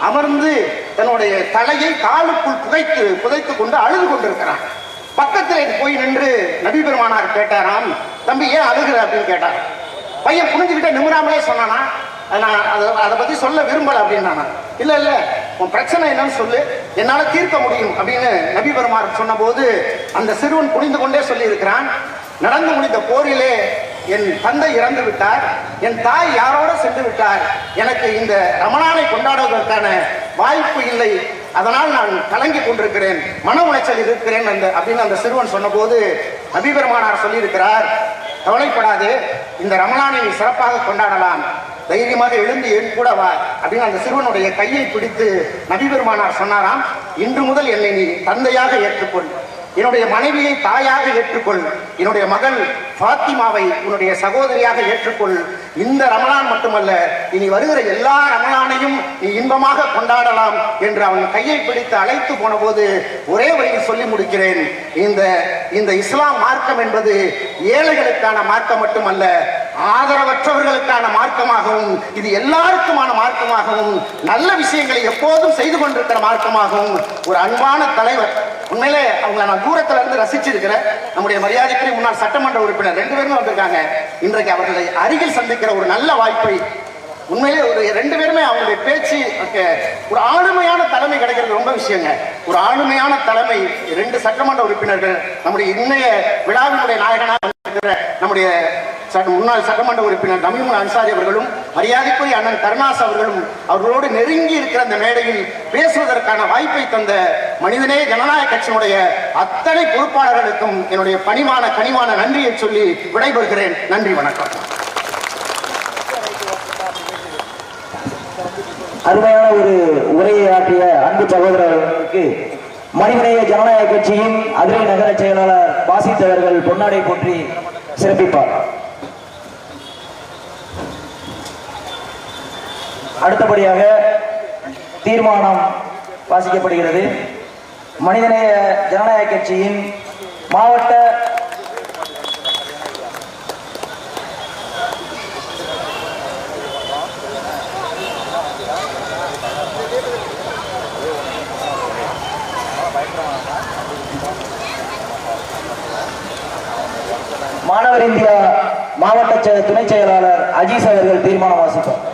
அமர்ந்து தன்னுடைய தலையை காலுக்குள் புதைத்து கொண்டு அழுது கொண்டிருக்கிறான். பக்கத்தில் போய் நின்று நபி பெருமானார் கேட்டாராம், தம்பி ஏன் அழுகிற அப்படின்னு கேட்டார். பையன் புரிஞ்சுக்கிட்ட நிமிராமலே சொன்னானா, நான் அதை பத்தி சொல்ல விரும்பல அப்படின்னா, இல்ல இல்ல உன் பிரச்சனை என்னன்னு சொல்லு, என்னால தீர்க்க முடியும் அப்படின்னு நபி பெருமானார் சொன்ன போது அந்த சிறுவன் புரிந்து கொண்டே சொல்லி இருக்கிறான், நடந்து முடிந்த போரிலே என் தந்தை இறந்து விட்டார், என் தாய் யாரோட சென்று விட்டார், எனக்கு இந்த ரமணானை கொண்டாடுவதற்கான வாய்ப்பு இல்லை, அதனால் நான் கலங்கி கொண்டிருக்கிறேன், மன உளைச்சல் இருக்கிறேன் அப்படின்னு அந்த சிறுவன் சொன்ன போது நபி பெருமானார் சொல்லி இருக்கிறார், கவலைப்படாது, இந்த ரமணானை சிறப்பாக கொண்டாடலாம், தைரியமாக எழுந்து என் கூட வா அப்படின்னு அந்த சிறுவனுடைய கையை பிடித்து நபி பெருமானார் சொன்னாராம், இன்று முதல் என்னை நீ தந்தையாக ஏற்றுக்கொள், என்னுடைய மனைவியை தாயாக ஏற்றுக்கொள், என்னுடைய மகள் ஃபாத்திமாவை உன்னுடைய சகோதரியாக ஏற்றுக்கொள், இந்த ரமலான் மட்டுமல்ல இனி வருகிற எல்லா ரமலானையும் நீ இன்பமாக கொண்டாடலாம் என்று அவன் கையை பிடித்து அழைத்து போன போது ஒரே வழியில் சொல்லி முடிக்கிறேன், இந்த இஸ்லாம் மார்க்கம் என்பது ஏழைகளுக்கான மார்க்கம் மட்டுமல்ல, ஆதரவற்றவர்களுக்கான மார்க்கமாகவும் இது எல்லாருக்குமான மார்க்கமாகவும் நல்ல விஷயங்களை எப்போதும் செய்து கொண்டிருக்கிற மார்க்கமாகவும் ஒரு அன்பான தலைவர், உண்மையிலே அவங்களை நான் தூரத்துல இருந்து ரசிச்சிருக்கிறேன், நம்முடைய மரியாதைக்குரிய முன்னாள் சட்டமன்ற உறுப்பினர் 2 பேருமே வந்திருக்காங்க, இன்றைக்கு அவர்களை அருகில் சந்திக்கிற ஒரு நல்ல வாய்ப்பை, உண்மையிலே ஒரு 2 பேருமே அவங்களுடைய பேச்சு ஒரு ஆளுமையான தலைமை கிடைக்கிறது ரொம்ப விஷயங்க, ஒரு ஆளுமையான தலைமை. 2 சட்டமன்ற உறுப்பினர்கள் நம்முடைய இன்னைய விழாவினுடைய நாயகனாக நம்முடைய முன்னாள் சட்டமன்ற உறுப்பினர் தமிமுன் அன்சாரி அவர்களும் மரியாதைக்குரிய அண்ணன் கருணாஸ் அவர்களும் அவர்களோடு நெருங்கி இருக்கிற அந்த மேடையில் பேசுவதற்கான வாய்ப்பை தந்த மனிதநேய ஜனநாயக கட்சியினுடைய அத்தனை பொறுப்பாளர்களுக்கும் என்னுடைய கனிவான நன்றியை சொல்லி விடைபெறுகிறேன். நன்றி, வணக்கம். அருமையான ஒரு உரையை ஆற்றிய அன்பு சகோதரர்களுக்கு மனிதநேய ஜனநாயக கட்சியின் அதிரை நகர செயலாளர் பாசித் அவர்கள் பொன்னாடை போற்றி சிறப்பிப்பார். அடுத்தபடியாக தீர்மானம் வாசிக்கப்படுகிறது. மனிதநேய ஜனநாயக கட்சியின் மாவட்ட மாணவர் இந்தியா மாவட்ட துணை செயலாளர் அஜீஸ் அவர்கள் தீர்மானம் வாசிப்பார்.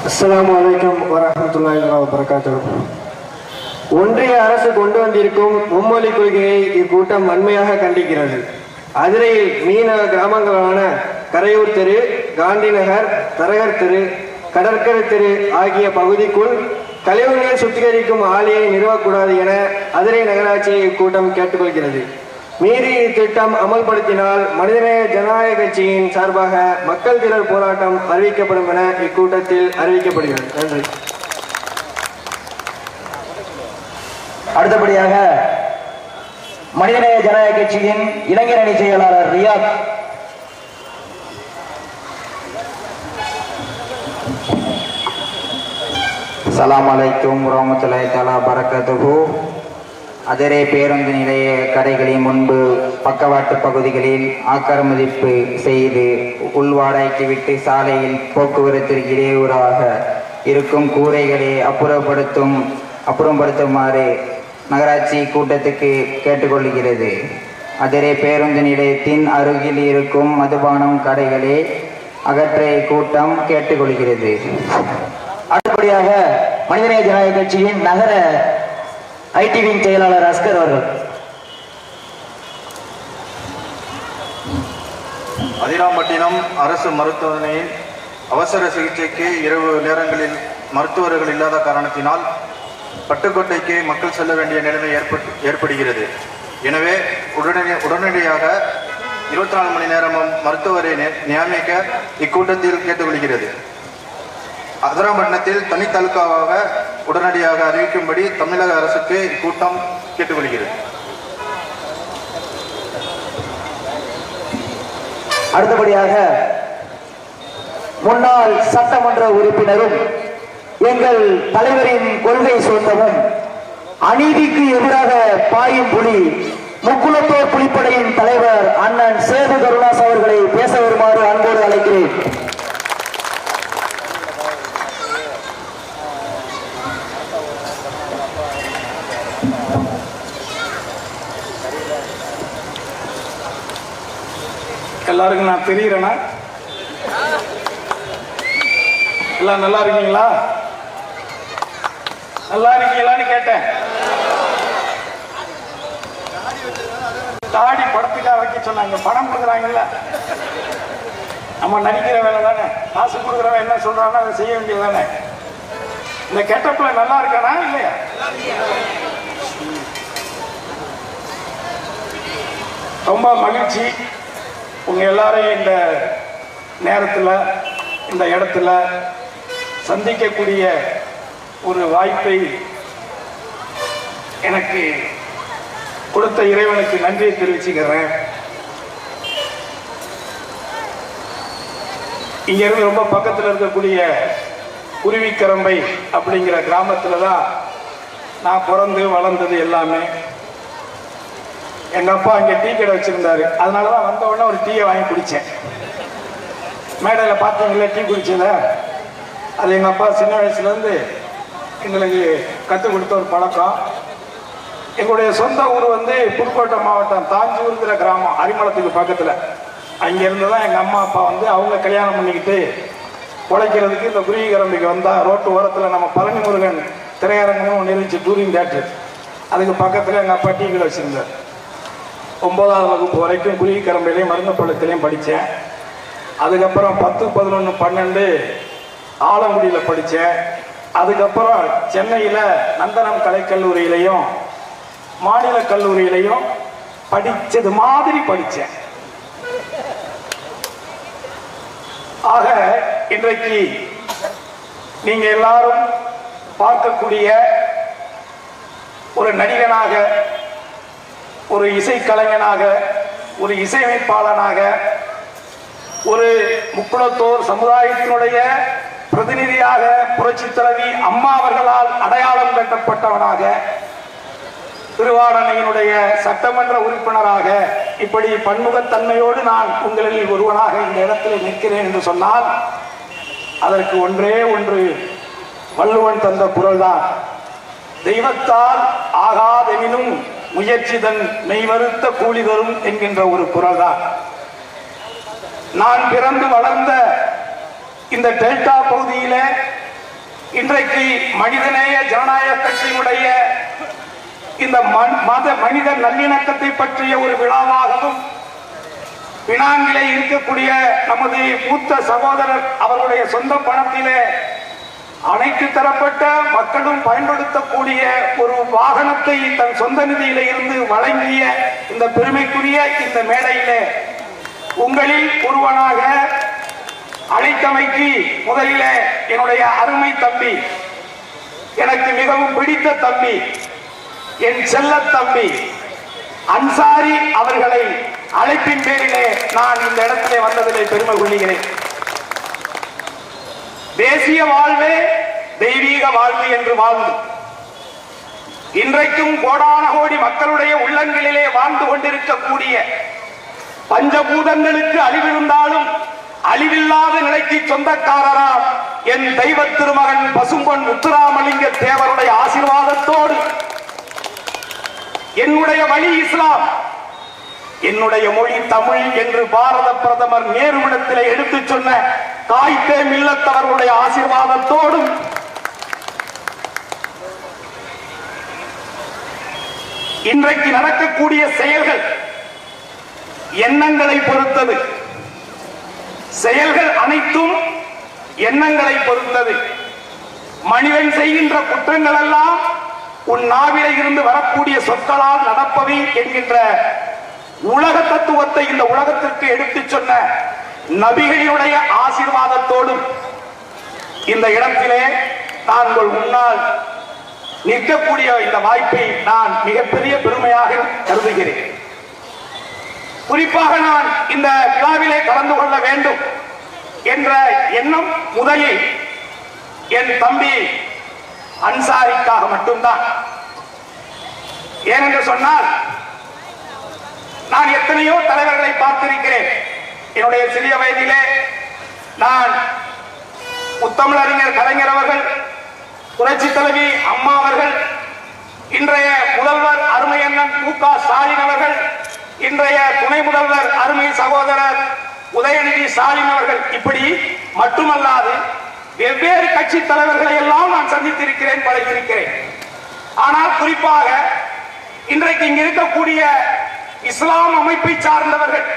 அஸ்ஸலாமு அலைக்கும் வரஹ்மத்துல்லாஹி வபரகாத்துஹு. ஒன்றிய அரசு கொண்டு வந்திருக்கும் மும்மொழி கொள்கையை இக்கூட்டம் வன்மையாக கண்டிக்கிறது. அதிரையில் மீனவ கிராமங்களான கரையூர் தெரு, காந்தி நகர், தரகர் தெரு, கடற்கரை தெரு ஆகிய பகுதிக்குள் கழிவுநீர் சுத்திகரிக்கும் ஆலையை நிறுவக்கூடாது என அதிரை நகராட்சியை இக்கூட்டம் கேட்டுக்கொள்கிறது. மீறி இத்திட்டம் அமல்படுத்தினால் மனிதநேய ஜனநாயக கட்சியின் சார்பாக மக்கள் திரள் போராட்டம் அறிவிக்கப்படும் என இக்கூட்டத்தில் அறிவிக்கப்படுகிறது. நன்றி. அடுத்தபடியாக மனிதநேய ஜனநாயக கட்சியின் இளைஞர் அணி செயலாளர் ரியாத். அஸ்ஸலாமு அலைக்கும் வரஹ்மத்துல்லாஹி தஆலா பரக்காத்துஹு. அதிரை பேருந்து நிலைய கடைகளின் முன்பு பக்கவாட்டு பகுதிகளில் ஆக்கிரமிப்பு செய்து உள்வாடகைக்கு விட்டு சாலையில் போக்குவரத்திற்கு இடையூறாக இருக்கும் கூரைகளை அப்புறப்படுத்துமாறு நகராட்சி கூட்டத்துக்கு கேட்டுக்கொள்கிறது. அதிரை பேருந்து நிலையத்தின் அருகில் இருக்கும் மதுபானம் கடைகளை அகற்ற கூட்டம் கேட்டுக்கொள்கிறது. அடுத்தபடியாக மனிதநேய ஜனநாயக கட்சியின் நகர ஐடி விங் செயலாளர் அஸ்கர் அவர்கள். அதிராம்பட்டினம் அரசு மருத்துவமனையின் அவசர சிகிச்சைக்கு இரவு நேரங்களில் மருத்துவர்கள் இல்லாத காரணத்தினால் பட்டுக்கோட்டைக்கு மக்கள் செல்ல வேண்டிய நிலைமை ஏற்படுகிறது. எனவே உடனடியாக 24 மணி நேரமும் மருத்துவரை நியமிக்க இக்கூட்டத்தில் கேட்டுக்கொள்கிறது. அதிராம்பட்டினத்தில் தனி தாலுகாவாக உடனடியாக அறிவிக்கும்படி தமிழக அரசுக்கு இக்கூட்டம் கேட்டுக்கொள்கிறது. அடுத்தபடியாக முன்னாள் சட்டமன்ற உறுப்பினரும் எங்கள் தலைவரின் கொள்கை சொந்தமும் அநீதிக்கு எதிராக பாயும் புலி முக்குளத்தோர் புலிப்படையின் தலைவர் அண்ணன் சேது கருணாஸ் அவர்களை பேச வருமாறு அன்போடு அழைக்கிறேன். நான் தெரியுறேனா? எல்லாம் நல்லா இருக்கீங்களா? நல்லா இருக்கீங்களான்னு கேட்டேன். தாடி படத்துக்காக வைக்க சொன்னாங்க. பணம் கொடுக்குறாங்கல்ல, நம்ம நடிக்கிற வேலை தானே. காசு கொடுக்குறவன் என்ன சொல்றானோ அதை செய்ய வேண்டியது தானே. இந்த கெட்டப்ல நல்லா இருக்கானா இல்லையா? ரொம்ப மகிழ்ச்சி உங்க எல்லாரையும் இந்த நேரத்தில் இந்த இடத்துல சந்திக்கக்கூடிய ஒரு வாய்ப்பை எனக்கு கொடுத்த இறைவனுக்கு நன்றியை தெரிவிச்சுக்கிறேன். இங்க இருந்து ரொம்ப பக்கத்தில் இருக்கக்கூடிய குருவிக்கரம்பை அப்படிங்கிற கிராமத்துல தான் நான் பிறந்து வளர்ந்தது எல்லாமே. எங்க அப்பா இங்க டீ கடை வச்சிருந்தாரு. அதனாலதான் வந்த உடனே ஒரு டீயை வாங்கி குடிச்சேன். மேடையில் பார்த்தீங்களா டீ குடிச்சத? அது எங்க அப்பா சின்ன வயசுல இருந்து எங்களுக்கு கற்றுக் கொடுத்த ஒரு பழக்கம். எங்களுடைய சொந்த ஊர் வந்து புதுக்கோட்டை மாவட்டம் தாஞ்சூருங்கிற கிராமம், அரிமளத்துக்கு பக்கத்துல. அங்கிருந்து தான் எங்க அம்மா அப்பா வந்து அவங்க கல்யாணம் பண்ணிக்கிட்டு உழைக்கிறதுக்கு இந்த குருவிக்கரம்பைக்கு வந்தா. ரோட்டு ஓரத்தில் நம்ம பழனி முருகன் திரையரங்கமும் ஒன்று இருந்துச்சு, டூரிங் தேட்டர். அதுக்கு பக்கத்தில் எங்கள் அப்பா டீ கடை வச்சிருந்தார். 9ஆம் வகுப்பு வரைக்கும் குருவிக்கரம்பையிலையும் மருந்தப்பள்ளத்திலையும் படித்தேன். அதுக்கப்புறம் 10, 11, 12 ஆலங்குடியில் படித்தேன். அதுக்கப்புறம் சென்னையில் நந்தனம் கலைக்கல்லூரியிலையும் மாநில கல்லூரியிலையும் படித்தது மாதிரி படித்தேன். ஆக இன்றைக்கு நீங்க எல்லாரும் பார்க்கக்கூடிய ஒரு நடிகனாக, ஒரு இசைக்கலைஞனாக, ஒரு இசையமைப்பாளனாக, ஒரு முக்குளத்தோர் சமுதாயத்தினுடைய பிரதிநிதியாக புரட்சி தலைவி அம்மா அவர்களால் அடையாளம் கட்டப்பட்டவனாக, திருவாரணையினுடைய சட்டமன்ற உறுப்பினராக, இப்படி பன்முகத்தன்மையோடு நான் உங்களில் ஒருவனாக இந்த இடத்தில் நிற்கிறேன் என்று சொன்னால் அதற்கு ஒன்றே ஒன்று வள்ளுவன் தந்த குரல்தான். தெய்வத்தால் ஆகாதெனினும் முயற்சி தன் மெய்வருத்த கூலி தரும் என்கின்ற ஒரு குரல் தான். நான் பிறந்து வளர்ந்த இந்த டெல்டா பகுதியில இன்றைக்கு மனிதநேய ஜனநாயக கட்சியினுடைய இந்த மனித நல்லிணக்கத்தை பற்றிய ஒரு விழாவாகவும், பினாங்கிலே இருக்கக்கூடிய நமது மூத்த சகோதரர் அவருடைய சொந்த பணத்திலே அனைத்து தரப்பட்ட மக்களும் பயன்படுத்தக்கூடிய ஒரு வாகனத்தை தன் சொந்த நிதியில இருந்து வழங்கிய இந்த பெருமைக்குரிய இந்த மேடையிலே உங்களில் ஒருவனாக அழைத்தமைக்கு முதலிலே என்னுடைய அருமை தம்பி, எனக்கு மிகவும் பிடித்த தம்பி, என் செல்ல தம்பி அன்சாரி அவர்களை அழைப்பின் பேரிலே நான் இந்த இடத்திலே வந்ததிலே பெருமை கொள்கிறேன். தேசிய வாழ்வே தெய்வீக வாழ்வு என்று வாழ்ந்து இன்றைக்கும் கோடான கோடி மக்களுடைய உள்ளங்களிலே வாழ்ந்து கொண்டிருக்கக்கூடிய பஞ்சபூதங்களுக்கு அழிவிருந்தாலும் அழிவில்லாத நிலைக்கு சொந்தக்காரரால் என் தெய்வ திருமகன் பசும்பொன் முத்துராமலிங்க தேவருடைய ஆசீர்வாதத்தோடு என்னுடைய வழி இஸ்லாம், என்னுடைய மொழி தமிழ் என்று பாரத பிரதமர் நேருவிடத்திலே எடுத்து சொன்ன காய்தே மில்லத்தவர்களுடைய ஆசீர்வாதத்தோடும் இன்றைக்கு நடக்கக்கூடிய செயல்கள் எண்ணங்களை பொறுத்தது. செயல்கள் அனைத்தும் எண்ணங்களை பொறுத்தது. மனிதன் செய்கின்ற குற்றங்கள் எல்லாம் உன் நாவிலே இருந்து வரக்கூடிய சொற்களால் நடப்பவை என்கின்ற உலக தத்துவத்தை இந்த உலகத்திற்கு எடுத்து சொன்ன நபிகளினுடைய ஆசீர்வாதத்தோடும் இந்த இடத்திலே நான் உங்கள் முன்னால் நிற்கக்கூடிய இந்த வாய்ப்பை நான் மிகப்பெரிய பெருமையாக கருதுகிறேன். குறிப்பாக நான் இந்த விழாவிலே கலந்து கொள்ள வேண்டும் என்ற எண்ணம் முதலில் என் தம்பி அன்சாரிக்காக மட்டும்தான். ஏனென்று சொன்னால் நான் எத்தனையோ தலைவர்களை பார்த்திருக்கிறேன். என்னுடைய சிறிய வயதிலே நான் முத்தமிழறிஞர் கலைஞர் அவர்கள், புரட்சி தலைவி அம்மா அவர்கள், இன்றைய முதல்வர் அருமை அண்ணன் மு.க. ஸ்டாலின் அவர்கள், இன்றைய துணை முதல்வர் அருமை சகோதரர் உதயநிதி ஸ்டாலின் அவர்கள் இப்படி மட்டுமல்லாது வெவ்வேறு கட்சி தலைவர்களை எல்லாம் நான் சந்தித்திருக்கிறேன், பழகியிருக்கிறேன். ஆனால் குறிப்பாக இன்றைக்கு இங்க இருக்கக்கூடிய இஸ்லாம் அமைப்பை சார்ந்தவர்கள்,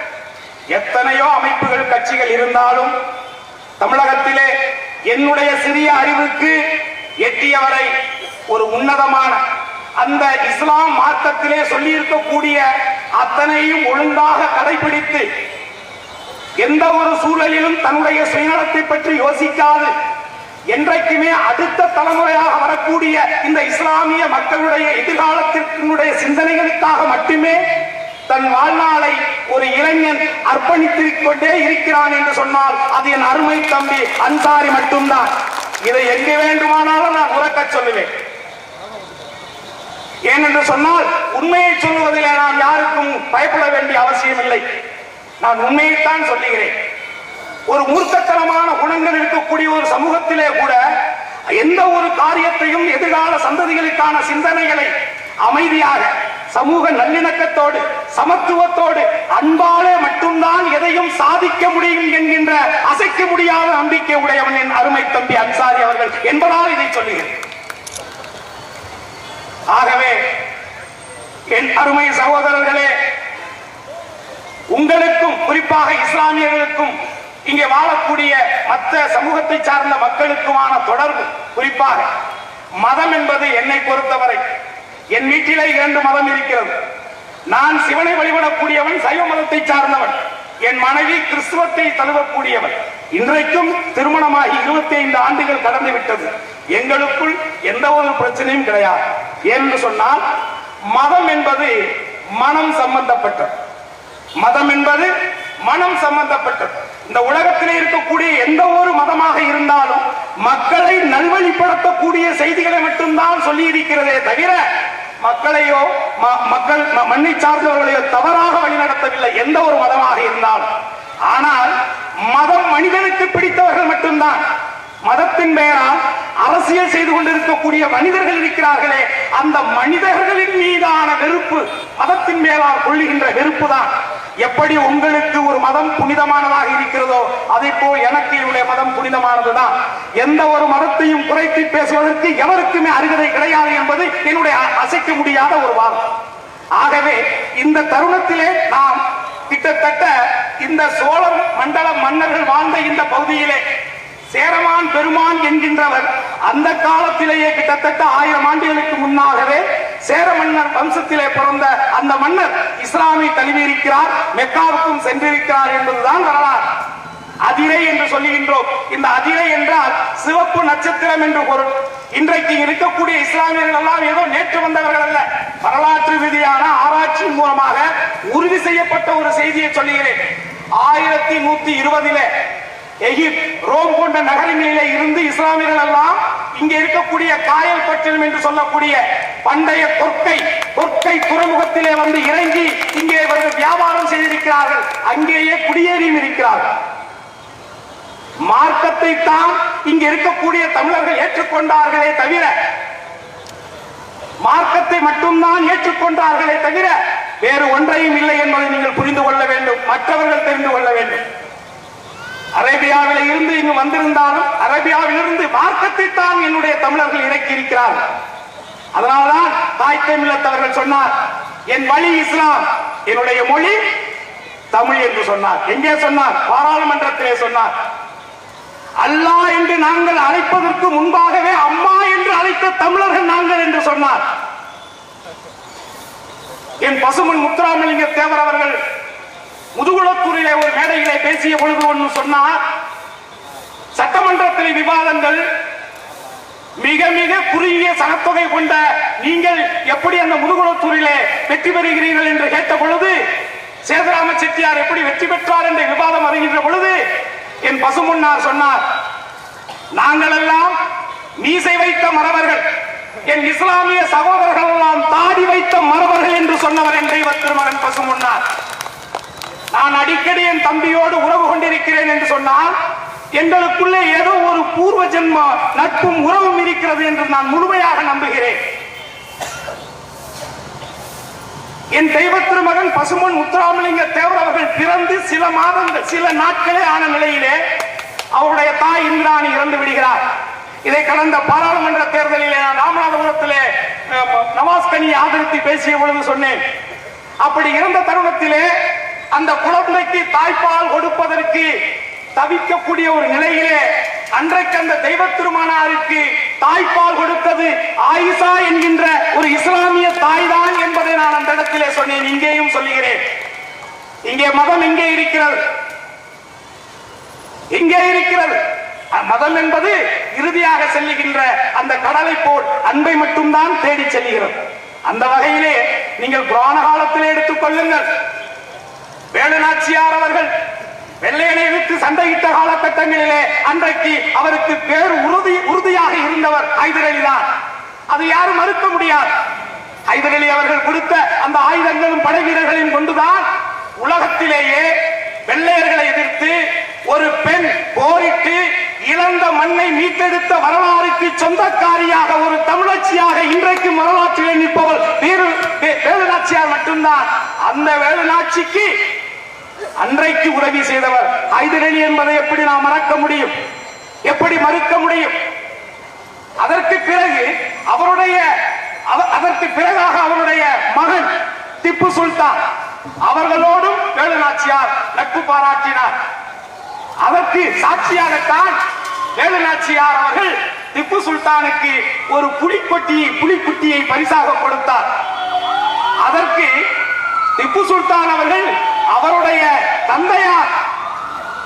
எத்தனையோ அமைப்புகள் கட்சிகள் இருந்தாலும் தமிழகத்திலே என்னுடைய சிறிய அறிவுக்கு எட்டியவரை ஒரு உன்னதமான அந்த இஸ்லாம் மார்க்கத்திலே சொல்லி இருக்கக்கூடிய அத்தனையும் ஒழுங்காக கடைபிடித்து எந்த ஒரு சூழலிலும் தன்னுடைய சுயநலத்தை பற்றி யோசிக்காது என்றைக்குமே அடுத்த தலைமுறையாக வரக்கூடிய இந்த இஸ்லாமிய மக்களுடைய எதிர்காலத்திற்குடைய சிந்தனைகளுக்காக மட்டுமே தன் வாழ்நாளை ஒரு இளைஞன் அர்ப்பணித்துக் கொண்டே இருக்கிறான் என்று சொன்னால் அது என் அருமை தம்பி அன்சாரி மட்டும்தான். இதை எங்கே வேண்டுமானாலும் நான் உறக்க சொல்லுவேன். ஏனென்று சொன்னால் உண்மையை சொல்லுவதிலே நான் யாருக்கும் பயப்பட வேண்டிய அவசியம் இல்லை. நான் உண்மையைத்தான் சொல்லுகிறேன். ஒரு மூர்க்கத்தனமான குணங்கள் இருக்கக்கூடிய ஒரு சமூகத்திலே கூட எந்த ஒரு காரியத்தையும் எதிர்கால சந்ததிகளுக்கான சிந்தனைகளை அமைதியாக சமூக நல்லிணக்கத்தோடு சமத்துவத்தோடு அன்பாலே மட்டும்தான் எதையும் சாதிக்க முடியும் என்கின்ற அசைக்க முடியாத நம்பிக்கை உடையவன் என் அருமை தம்பி அன்சாரி அவர்கள் என்பதால் இதை சொல்லுகிறேன். ஆகவே என் அருமை சகோதரர்களே, உங்களுக்கும் குறிப்பாக இஸ்லாமியர்களுக்கும் இங்கே வாழக்கூடிய மற்ற சமூகத்தை சார்ந்த மக்களுக்குமான தொடர்பு, குறிப்பாக மதம் என்பது என்னை பொறுத்தவரை என் வீட்டிலே 2 மதம் இருக்கிறது. நான் சிவனை வழிபடக்கூடியவன், சைவ மதத்தை சார்ந்தவன். என் மனைவி கிறிஸ்துவத்தை தழுவக்கூடியவன். இன்றைக்கும் திருமணமாகி 25 ஆண்டுகள் கடந்து விட்டது. எங்களுக்குள் எந்த ஒரு பிரச்சனையும் கிடையாது. என்று சொன்னால் மதம் என்பது மனம் சம்பந்தப்பட்டது. மதம் என்பது மனம் சம்பந்தப்பட்டது. இந்த உலகத்திலே இருக்கக்கூடிய எந்த ஒரு மதமாக இருந்தாலும் மக்களை நல்வழிப்படுத்தக்கூடிய செய்திகளை மட்டும்தான் சொல்லி இருக்கிறதே தவிர மக்களையோ மக்கள் மண்ணை சார்ந்தவர்களையோ தவறாக வழிநடத்தவில்லை எந்த ஒரு மதமாக இருந்தாலும். ஆனால் மதம் மனிதனுக்கு பிடித்தவர்கள் மட்டும்தான். மதத்தின் பெயரால் அரசியல் செய்து கொண்டிருக்கக்கூடிய மனிதர்கள் இருக்கிறார்களே, அந்த மனிதர்களின் மீதான வெறுப்பு, மதத்தின் மேலால் கொள்ளுகின்ற வெறுப்பு தான். எப்படி உங்களுக்கு ஒரு மதம் புனிதமானதாக இருக்கிறதோ அதை போல் எனக்கு என்னுடைய மதம் புனிதமானதுதான். எந்த ஒரு மதத்தையும் குறைத்து பேசுவதற்கு எவருக்குமே அருகதை கிடையாது என்பது என்னுடைய அசைக்க முடியாத ஒரு வாதம். ஆகவே இந்த தருணத்திலே நாம் கிட்டத்தட்ட இந்த சோழ மண்டல மன்னர்கள் வாழ்ந்த இந்த பகுதியிலே சேரமான் பெருமான் என்கின்றவர் அந்த காலத்திலேயே கிட்டத்தட்ட 1000 ஆண்டுகளுக்கு முன்னாகவே சேர மன்னர் வம்சத்திலே பிறந்த அந்த மன்னர் இஸ்லாமை தழுவியிருக்கிறார், மெக்காவுக்கும் சென்றிருக்கிறார் என்பதுதான் வரலாறு. அதிரை என்று சொல்லுகின்றோம். இந்த அதிரை என்றால் சிவப்பு நட்சத்திரம் என்று பொருள். இன்றைக்கு இருக்கக்கூடிய இஸ்லாமியர்கள் எல்லாம் ஏதோ நேற்று வந்தவர்கள் அல்ல, வரலாற்று ரீதியான ஆராய்ச்சியின் மூலமாக உறுதி செய்யப்பட்ட ஒரு செய்தியை சொல்லுகிறேன். 1120 எகிப்து, ரோம் போன்ற நகரங்களிலே இருந்து இஸ்லாமியர்கள் எல்லாம் இங்கே இருக்கக்கூடிய காயல்பட்டினம் என்று சொல்லக்கூடிய பண்டைய கொற்கை துறைமுகத்திலே வந்து இறங்கி இங்கே வியாபாரம் செய்திருக்கிறார்கள். அங்கேயே குடியேறியும் இருக்கிறார்கள். மார்க்கத்தை தான் இங்க இருக்கக்கூடிய தமிழர்கள் ஏற்றுக்கொண்டார்களே தவிர, மார்க்கத்தை மட்டும்தான் ஏற்றுக்கொண்டார்களே தவிர வேறு ஒன்றையும் இல்லை என்பதை நீங்கள் புரிந்து கொள்ள வேண்டும், மற்றவர்கள் தெரிந்து கொள்ள வேண்டும். அரேபியாவில் இருந்து இங்கு வந்திருந்தாலும் அரேபியாவில் இருந்து மார்க்கத்தை தான் என்னுடைய தமிழர்கள் இறக்கி இருக்கிறார்கள். அதனால்தான் தாய் தமிழத்தவர்கள் சொன்னார், என் வழி இஸ்லாம், என்னுடைய மொழி தமிழ் என்று சொன்னார். எங்கே சொன்னார்? பாராளுமன்றத்திலே சொன்னார். அல்லாஹ் என்று நாங்கள் அழைப்பதற்கு முன்பாகவே அம்மா என்று அழைத்த தமிழர்கள் நாங்கள் என்று சொன்னார். என் பசுமன் முத்துராமலிங்க தேவர் அவர்கள் முதுகுளத்தூரிலே ஒரு மேடையிலே பேசிய பொழுது ஒன்று சொன்னார், சட்டமன்றத்தில் விவாதங்கள் மிக மிக குறுகிய சனத்தொகை கொண்ட நீங்கள் எப்படி அந்த முதுகுளத்தூரிலே வெற்றி பெறுகிறீர்கள் என்று கேட்ட பொழுது, சேதுராம செட்டியார் எப்படி வெற்றி பெற்றார் என்ற விவாதம் வருகின்ற பொழுது என் பசுமுன்னார் சொன்னார், நாங்கள் எல்லாம் மீசை வைத்த மறவர்கள், என் இஸ்லாமிய சகோதரர்கள் எல்லாம் தாடி வைத்த மறவர்கள் என்று சொன்னவர் என் தெய்வ திருமகன் பசுமுன்னார். நான் அடிக்கடி என் தம்பியோடு உறவு கொண்டிருக்கிறேன் என்று சொன்னால் எங்களுக்குள்ளே ஏதோ ஒரு பூர்வ ஜென்ம நட்பும் உறவும் இருக்கிறது என்று நான் முழுமையாக நம்புகிறேன். என் தெய்வ திருமகன் பசும்பொன் முத்துராமலிங்க தேவர் அவர்கள் பிறந்து சில மாதங்கள் சில நாட்களே ஆன நிலையிலே அவருடைய தாய் இந்திராணி இறந்து விடுகிறார். இதை கடந்த பாராளுமன்ற தேர்தலிலே நான் ராமநாதபுரத்திலே நவாஸ்கனியை ஆதரித்து பேசிய பொழுது சொன்னேன். அப்படி இருந்த தருணத்திலே அந்த குழந்தைக்கு தாய்ப்பால் கொடுப்பதற்கு தவிக்கக்கூடிய ஒரு நிலையிலே அன்றைக்கு அந்த தெய்வ திருமகனாருக்கு தாய்ப்பால் கொடுத்தது ஆயிஷா என்கின்ற ஒரு இஸ்லாமிய தாய்தான் என்பதை நான் அந்த இடத்திலே சொன்னேன். இங்கேயும் சொல்லுகிறேன். இங்கே மதம் எங்கே இருக்கிறது? இங்கே இருக்கிறது. மதம் என்பது இறுதியாக செல்லுகின்ற அந்த கடலை போல் அன்பை மட்டும்தான் தேடி செல்லுகிறது. அந்த வகையிலே நீங்கள் புராண காலத்திலே எடுத்துக் கொள்ளுங்கள். வேலு நாச்சியார் அவர்கள் வெள்ளையனை எதிர்த்து சண்டையிட்ட காலகட்டங்களிலே அன்றைக்கு அவருக்கு பேர் உறுதியாக இருந்தவர் ஹைதர் அலி தான். அது யாரும் மறுக்க முடியாது. ஹைதர் அலி அவர்கள் கொடுத்த அந்த ஆயுதங்களும் படை வீரர்களையும் கொண்டுதான் உலகத்திலேயே வெள்ளையர்களை எதிர்த்து ஒரு பெண் போரிட்டு இழந்த மண்ணை மீட்டெடுத்த வரலாறுக்கு சொந்தக்காரியாக ஒரு தமிழச்சியாக இன்றைக்கு வரலாற்றிலே நிற்பவள் வேலுநாச்சியார் மட்டும்தான். அந்த வேலுநாச்சிக்கு அன்றைக்கு உதவி செய்தவர் ஹைதர் அலி என்பதை எப்படி நாம் மறக்க முடியும்? எப்படி மறுக்க முடியும்? அதற்கு பிறகு அதற்கு பிறகாக அவருடைய மகன் திப்பு சுல்தான் அவர்களோடும் வேலுநாச்சியார் நட்பு பாராட்டினார். அதற்கு சாட்சியாகத்தான் வேலுநாச்சியார் அவர்கள் திப்பு சுல்தானுக்கு ஒரு புலிக்குட்டியை பரிசாக கொடுத்தார். அதற்கு திப்பு சுல்தான் அவர்கள் அவருடைய தந்தையார்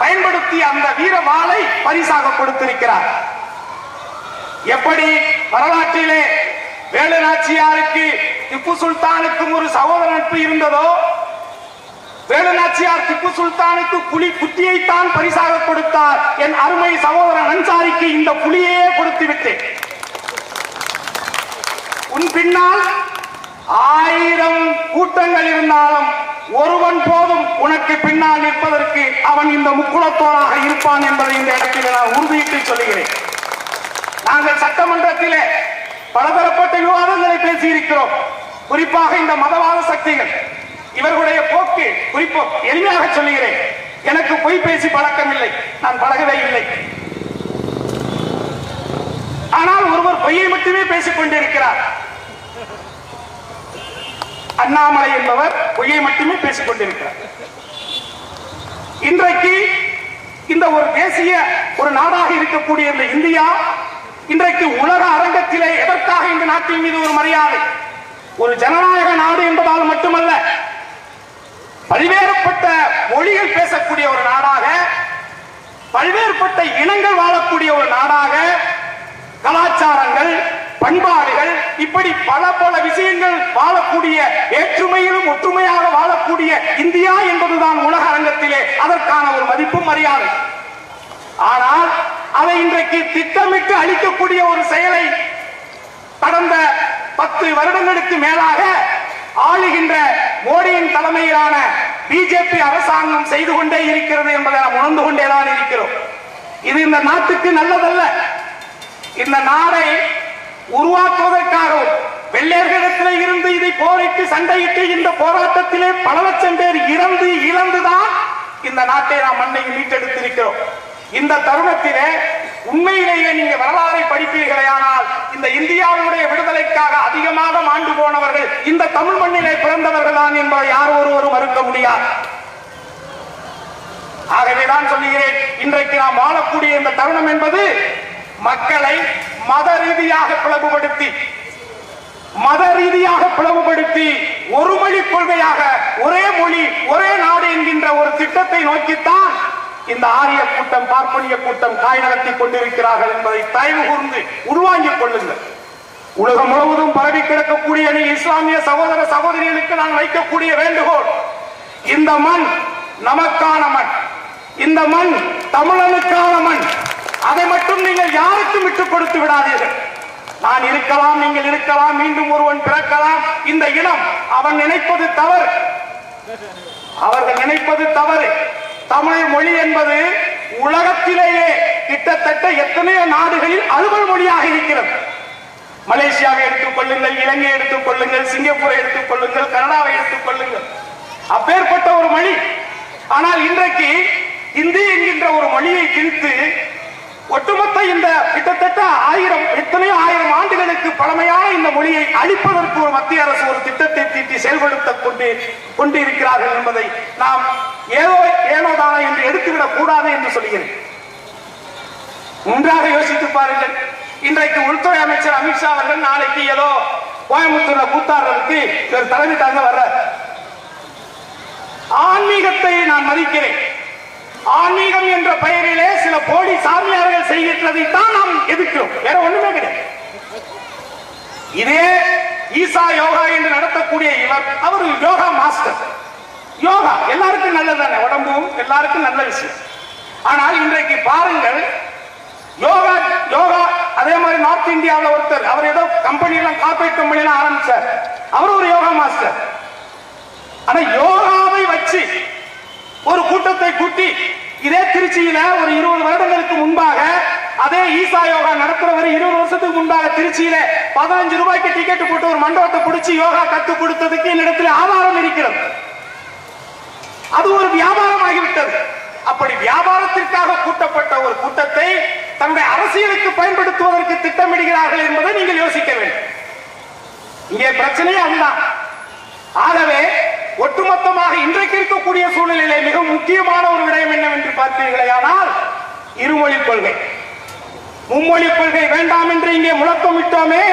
பயன்படுத்திய அந்த வீர வாளை பரிசாக கொடுத்திருக்கிறார். எப்படி வரலாற்றிலே வேலுநாச்சியாருக்கு திப்பு சுல்தானுக்கும் ஒரு சகோதர நட்பு இருந்ததோ, வேலுநாச்சியார் திப்பு சுல்தானுக்கு புலி குட்டியைத்தான் பரிசாக கொடுத்தார். என் அருமை சகோதரன் அன்சாரிக்கு இந்த புலியே கொடுத்து விட்டேன். உன் பின்னால் 1000 கூட்டங்கள் இருந்தாலும் ஒருவன் போதும் உனக்கு பின்னால் நிற்பதற்கு, அவன் இந்த முக்குளத்தோராக இருப்பான் என்பதை இந்த இடத்தில் நான் உறுதியிட்டு சொல்லுகிறேன். நாங்கள் சட்டமன்றத்திலே பலதரப்பட்ட விவாதங்களை பேசியிருக்கிறோம். குறிப்பாக இந்த மதவாத சக்திகள் இவர்களுடைய போக்கு குறிப்பாக எளிமையாக சொல்லுகிறேன். எனக்கு பொய் பேசி பழக்கம் இல்லை, நான் பழகவே இல்லை. ஆனால் ஒருவர் பொய்யை மட்டுமே பேசிக் கொண்டிருக்கிறார். அண்ணாமலை என்பவர் பொய்யை மட்டுமே பேசிக் கொண்டிருக்கிறார். இன்றைக்கு இந்த ஒரு தேசிய ஒரு நாடாக இருக்கக்கூடிய இந்த இந்தியா இன்றைக்கு உலக அரங்கத்திலே எதற்காக இந்த நாட்டின் மீது ஒரு மரியாதை? ஒரு ஜனநாயக நாடு என்பதால் மட்டுமல்ல, பல்வேறுபட்ட மொழிகள் பேசக்கூடிய ஒரு நாடாக, பல்வேறுபட்ட இனங்கள் வாழக்கூடிய ஒரு நாடாக, கலாச்சாரங்கள், பண்பாடுகள், இப்படி பல பல விஷயங்கள் வாழக்கூடிய, ஏற்றுமையிலும் ஒற்றுமையாக வாழக்கூடிய இந்தியா என்பதுதான் உலக அரங்கத்திலே அதற்கான ஒரு மதிப்பும் மரியாதை. ஆனால் அதை இன்றைக்கு திட்டமிட்டு அளிக்கக்கூடிய ஒரு செயலை கடந்த 10 வருடங்களுக்கு மேலாக ஆளுகின்ற மோடியின் தலைமையிலான பிஜேபி அரசாங்கம் செய்து கொண்டே இருக்கிறது என்பதை நாம் உணர்ந்து கொண்டேதான் இருக்கிறோம். இது இந்த நாட்டுக்கு நல்லதல்ல. இந்த நாடை உருவாக்குவதற்காகவும் வெள்ளையர்களிடத்தில் இருந்து இதை போரிட்டு சண்டையிட்டு இந்த போராட்டத்திலே பல லட்சம் பேர் இழந்துதான் இந்த நாட்டை நாம் மண்ணை மீட்டெடுத்திருக்கிறோம். இந்த தருணத்திலே உண்மையிலேயே நீங்க வரலாறை படிப்பீர்களேயானால் இந்த இந்தியாவுடைய விடுதலைக்காக அதிகமாக மாண்டு போனவர்கள் இந்த தமிழ் மண்ணிலே பிறந்தவர்கள் தான் என்பதை யார் ஒருவரும் மறுக்க முடியாது. ஆகவேதான் சொல்லுகிறேன், இன்றைக்கு நாம் வாழக்கூடிய இந்த தருணம் என்பது மக்களை மத ரீதியாக பிளவுபடுத்தி ஒரு மொழி கொள்கையாக ஒரே மொழி ஒரே நாடு என்கின்ற ஒரு திட்டத்தை நோக்கித்தான் இந்த ஆரிய கூட்டம், பார்ப்பனிய கூட்டம் காய் நடத்தி கொண்டிருக்கிறார்கள் என்பதை தயவு கூர்ந்து உள்வாங்கிக் கொள்ளுங்கள். உலகம் முழுவதும் பரவி கிடக்கக்கூடிய இஸ்லாமிய சகோதர சகோதரிகளுக்கு நான் வைக்கக்கூடிய வேண்டுகோள், இந்த மண் நமக்கான மண், இந்த மண் தமிழனுக்கான மண். அதை மட்டும் நீங்கள் யாருக்கும் விட்டுக் கொடுத்து விடாதீர்கள். நான் இருக்கலாம், நீங்கள் இருக்கலாம், மீண்டும் ஒருவன் பிறக்கலாம். இந்த இனம் அவன் நினைப்பது தவறு, அவர்கள் நினைப்பது தவறு. தமிழ் மொழி என்பது உலகத்திலேயே கிட்டத்தட்ட எத்தனையோ நாடுகளில் அலுவல் மொழியாக இருக்கிறது. மலேசியாவை எடுத்துக் கொள்ளுங்கள், இலங்கையை எடுத்துக் கொள்ளுங்கள், சிங்கப்பூரை எடுத்துக் கொள்ளுங்கள், கனடாவை எடுத்துக் கொள்ளுங்கள். அப்பேற்பட்ட ஒரு மொழி. ஆனால் இன்றைக்கு இந்தி என்கின்ற ஒரு மொழியை திணித்து ஒட்டுமொத்த இந்த கிட்டத்தட்ட எத்தனையோ ஆயிரம் ஆண்டுகளுக்கு பழமையான இந்த மொழியை அழிப்பதற்கு ஒரு மத்திய அரசு ஒரு திட்டத்தை தீட்டி செயல்படுத்த கொண்டிருக்கிறார்கள் என்பதை நாம் ஏனோதானோ என்று எடுத்துவிடக் கூடாது என்று சொல்கிறேன். ஒன்றாக யோசித்து பாருங்கள். இன்றைக்கு உள்துறை அமைச்சர் அமித்ஷா அவர்கள் நாளைக்கு ஏதோ கோயம்புத்தூர்ல கூத்தாடுறதுக்கு தலைமை தாங்க வர்ற. ஆன்மீகத்தை நான் மதிக்கிறேன். ஆன்மீகம் என்ற பெயரிலே சில போலி சாமியார்கள் செய்கின்றதை தான் நாம் எதிர்க்கிறோம். வேற ஒண்ணுமே கிடையாது. இதே ஈசா யோகா என்று நடத்தக்கூடிய இவர், அவர் யோகா மாஸ்டர். யோகா எல்லாருக்கும் நல்லதானே, உடம்பும் எல்லாருக்கும் நல்ல விஷயம். ஆனால் இன்றைக்கு பாருங்கள், யோகா யோகா அதே மாதிரி நார்த் இந்தியாவில் ஒருத்தர், அவர் ஏதோ கம்பெனியெல்லாம் கார்பரேட் கம்பெனியெல்லாம் ஆரம்பிச்சார். அவர் ஒரு யோகா மாஸ்டர். ஆனா யோகாவை வச்சு ஒரு கூட்டத்தை கூட்டி இதே திருச்சியில ஒரு 20 வருடங்களுக்கு முன்பாக அதே ஈசா யோகா நடத்துறவர் 20 வருஷத்துக்கு முன்பாக திருச்சியில 15 ரூபாய்க்கு டிக்கெட் போட்டு ஒரு மண்டபத்தை பிடிச்சி யோகா கற்றுக் கொடுத்ததுக்கு என்னிடத்தில் ஆதாரம் இருக்கிறது. அது ஒரு வியாபாரம் ஆகிவிட்டது. அப்படி வியாபாரத்திற்காக கூட்டப்பட்ட ஒரு கூட்டத்தை தன்னுடைய அரசியலுக்கு பயன்படுத்துவதற்கு திட்டமிடுகிறார்கள் என்பதை நீங்கள் யோசிக்க வேண்டும். இங்கே பிரச்சனையே அதுதான். ஆகவே ஒட்டுமொத்தமாக இன்றைக்கு இருக்கக்கூடிய சூழ்நிலையிலே மிக முக்கியமான ஒரு விடயம் என்னவென்று பார்த்தீர்களேயானால் இருமொழிக் கொள்கை. மும்மொழிக் கொள்கை வேண்டாம் என்று இங்கே முழக்கமிட்டோமே,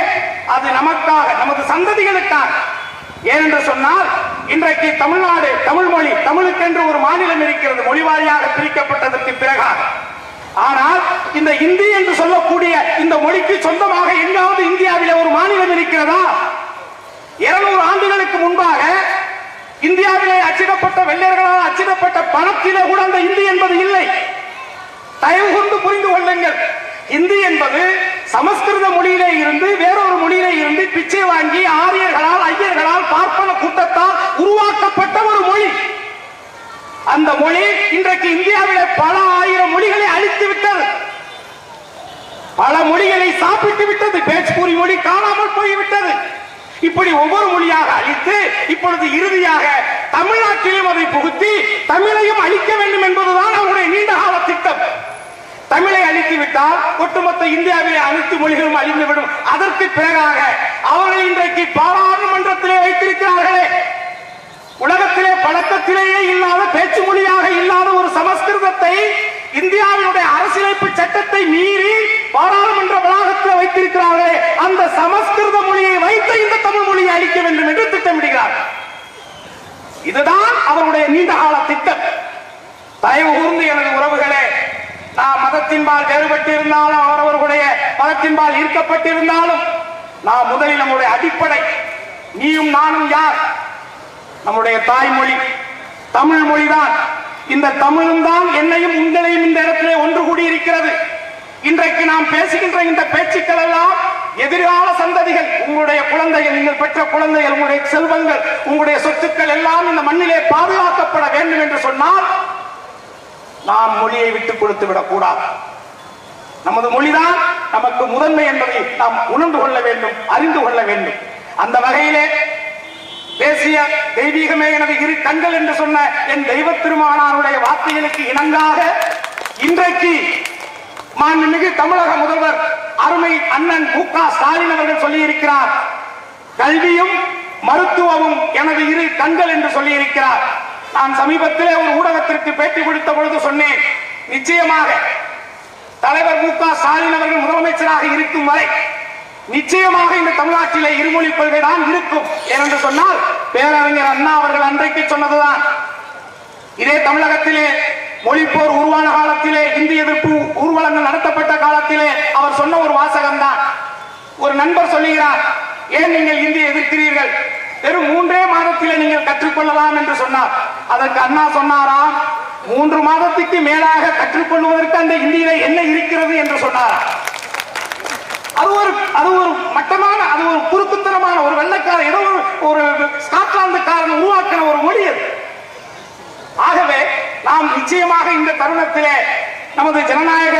அது நமக்காக, நமது சந்ததிகளுக்காக. ஏனென்று சொன்னால் இன்றைக்கு தமிழ்நாடு, தமிழ் மொழி, தமிழுக்கென்று ஒரு மாநிலம் இருக்கிறது, மொழிவாரியாக பிரிக்கப்பட்டதற்கு பிறகாக. ஆனால் இந்த இந்தி என்று சொல்லக்கூடிய இந்த மொழிக்கு சொந்தமாக எங்காவது இந்தியாவிலே ஒரு மாநிலம் இருக்கிறதா? 200 ஆண்டுகளுக்கு முன்பாக இந்தியாவிலே அச்சிடப்பட்ட, வெள்ளையர்களால் அச்சிடப்பட்ட பணத்திலே கூட அந்த இந்தி என்பது இல்லை. தயவு கொண்டு புரிந்து கொள்ளுங்கள். இந்தி என்பது சமஸ்கிருத மொழியிலே இருந்து, வேறொரு மொழியிலே இருந்து பிச்சை வாங்கி ஆரியர்களால், ஐயர்களால், பார்ப்பன கூட்டத்தால் உருவாக்கப்பட்ட ஒரு மொழி. அந்த மொழி இன்றைக்கு இந்தியாவிலே பல ஆயிரம் மொழிகளை அழித்து விட்டது. பல மொழிகளை சாப்பிட்டு விட்டது. பேச்பூரி மொழி காணாமல் போய்விட்டது. இப்படி ஒவ்வொரு மொழியாக அழித்து இப்பொழுது இறுதியாக தமிழ்நாட்டிலும் அதை புகுத்தி தமிழையும் அழிக்க வேண்டும் என்பதுதான் அவருடைய நீண்டகால திட்டம். தமிழை அழித்து விட்டால் ஒட்டுமொத்த இந்தியாவிலே அனைத்து மொழிகளும் அழிந்துவிடும். அதற்கு பிறகாக அவர்கள் இன்றைக்கு பாராளுமன்றத்திலே வைத்திருக்கிறார்களே, உலகத்திலே பழக்கத்திலேயே இல்லாத, பேச்சு மொழியாக இல்லாத ஒரு சமஸ்கிருதத்தை இந்தியாவினுடைய அரசியலமைப்பு சட்டத்தை மீறி பாராளுமன்ற வளாகத்தில் வைத்திருக்கிறார்களே, அந்த சமஸ்கிருத மொழியை வைத்து இந்த தமிழ் மொழியை அழிக்க வேண்டும் என்று திட்டமிடுகிறார்கள். இதுதான் அவருடைய நீண்டகால திட்டம். தயவு கூர்ந்து எனது உறவுகளே, நாம் மதத்தின்பால் வேறுபட்டு இருந்தாலும், அவரவர்களுடைய மதத்தின்பால் ஈர்க்கப்பட்டிருந்தாலும், நாம் முதலில் நம்முடைய அடிப்படை, நீயும் நானும் யார்? நம்முடைய தாய்மொழி தமிழ் மொழிதான். இந்த தமிழும் தான் என்னையும் உங்களையும் இந்த இடத்திலே ஒன்று கூடியிருக்கிறது. இன்றைக்கு நாம் பேசுகின்ற இந்த பேச்சுக்கள் எல்லாம் எதிர்கால சந்ததிகள், உங்களுடைய குழந்தைகள், நீங்கள் பெற்ற குழந்தைகள், உங்களுடைய செல்வங்கள், உங்களுடைய சொத்துக்கள் எல்லாம் இந்த மண்ணிலே பாதுகாக்கப்பட வேண்டும் என்று சொன்னால் நாம் மொழியை விட்டுக் கொடுத்து விடக் கூடாது. நமது மொழிதான் நமக்கு முதன்மை என்பதை நாம் உணர்ந்து கொள்ள வேண்டும், அறிந்து கொள்ள வேண்டும். அந்த வகையிலே தேசிய தெய்வீகமே எனது இரு கண்கள் என்று சொன்ன என் தெய்வ திருமானாருடைய வார்த்தைகளுக்கு இணங்காக இன்றைக்கு மாண்புமிகு தமிழக முதல்வர் அருமை அண்ணன் மு.க. ஸ்டாலின் அவர்கள் சொல்லியிருக்கிறார், கல்வியும் மருத்துவமும் எனது இரு கண்கள் என்று சொல்லியிருக்கிறார். நான் சமீபத்திலே ஒரு ஊடகத்திற்கு பேட்டி கொடுத்த பொழுது சொன்னேன், நிச்சயமாக தலைவர் மு.க. ஸ்டாலின் அவர்கள் முதலமைச்சராக இருக்கும் வரை நிச்சயமாக இந்த தமிழ்நாட்டிலே இருமொழி கொள்கை தான் இருக்கும். ஏனென்று சொன்னால் பேரறிஞர் அண்ணா அவர்கள் அன்றைக்கு சொன்னதுதான். இதே தமிழகத்திலே மொழிப்போர் உருவான காலத்திலே, இந்தி எதிர்ப்பு ஊர்வலங்கள் நடத்தப்பட்ட காலத்திலே அவர் சொன்ன ஒரு வாசகம் தான். ஒரு நண்பர் சொல்லுகிறார், ஏன் நீங்கள் இந்தி எதிர்க்கிறீர்கள்? வெறும் 3 மாதத்திலே நீங்கள் கற்றுக்கொள்ளலாம் என்று சொன்னார். அதற்கு அண்ணா சொன்னாராம், 3 மாதத்துக்கு மேலாக கற்றுக்கொள்வதற்கு அந்த இந்தியிலே என்ன இருக்கிறது என்று சொன்னார். அது ஒரு மட்டமான, அது ஒரு குறுக்குத்தனமான, ஒரு வெள்ளைக்கார, ஏதோ ஒரு ஸ்காட்லாந்துக்காரன் உருவாக்கின ஒரு மொழி அது. ஆகவே நாம் நிச்சயமாக இந்த தருணத்திலே நமது ஜனநாயக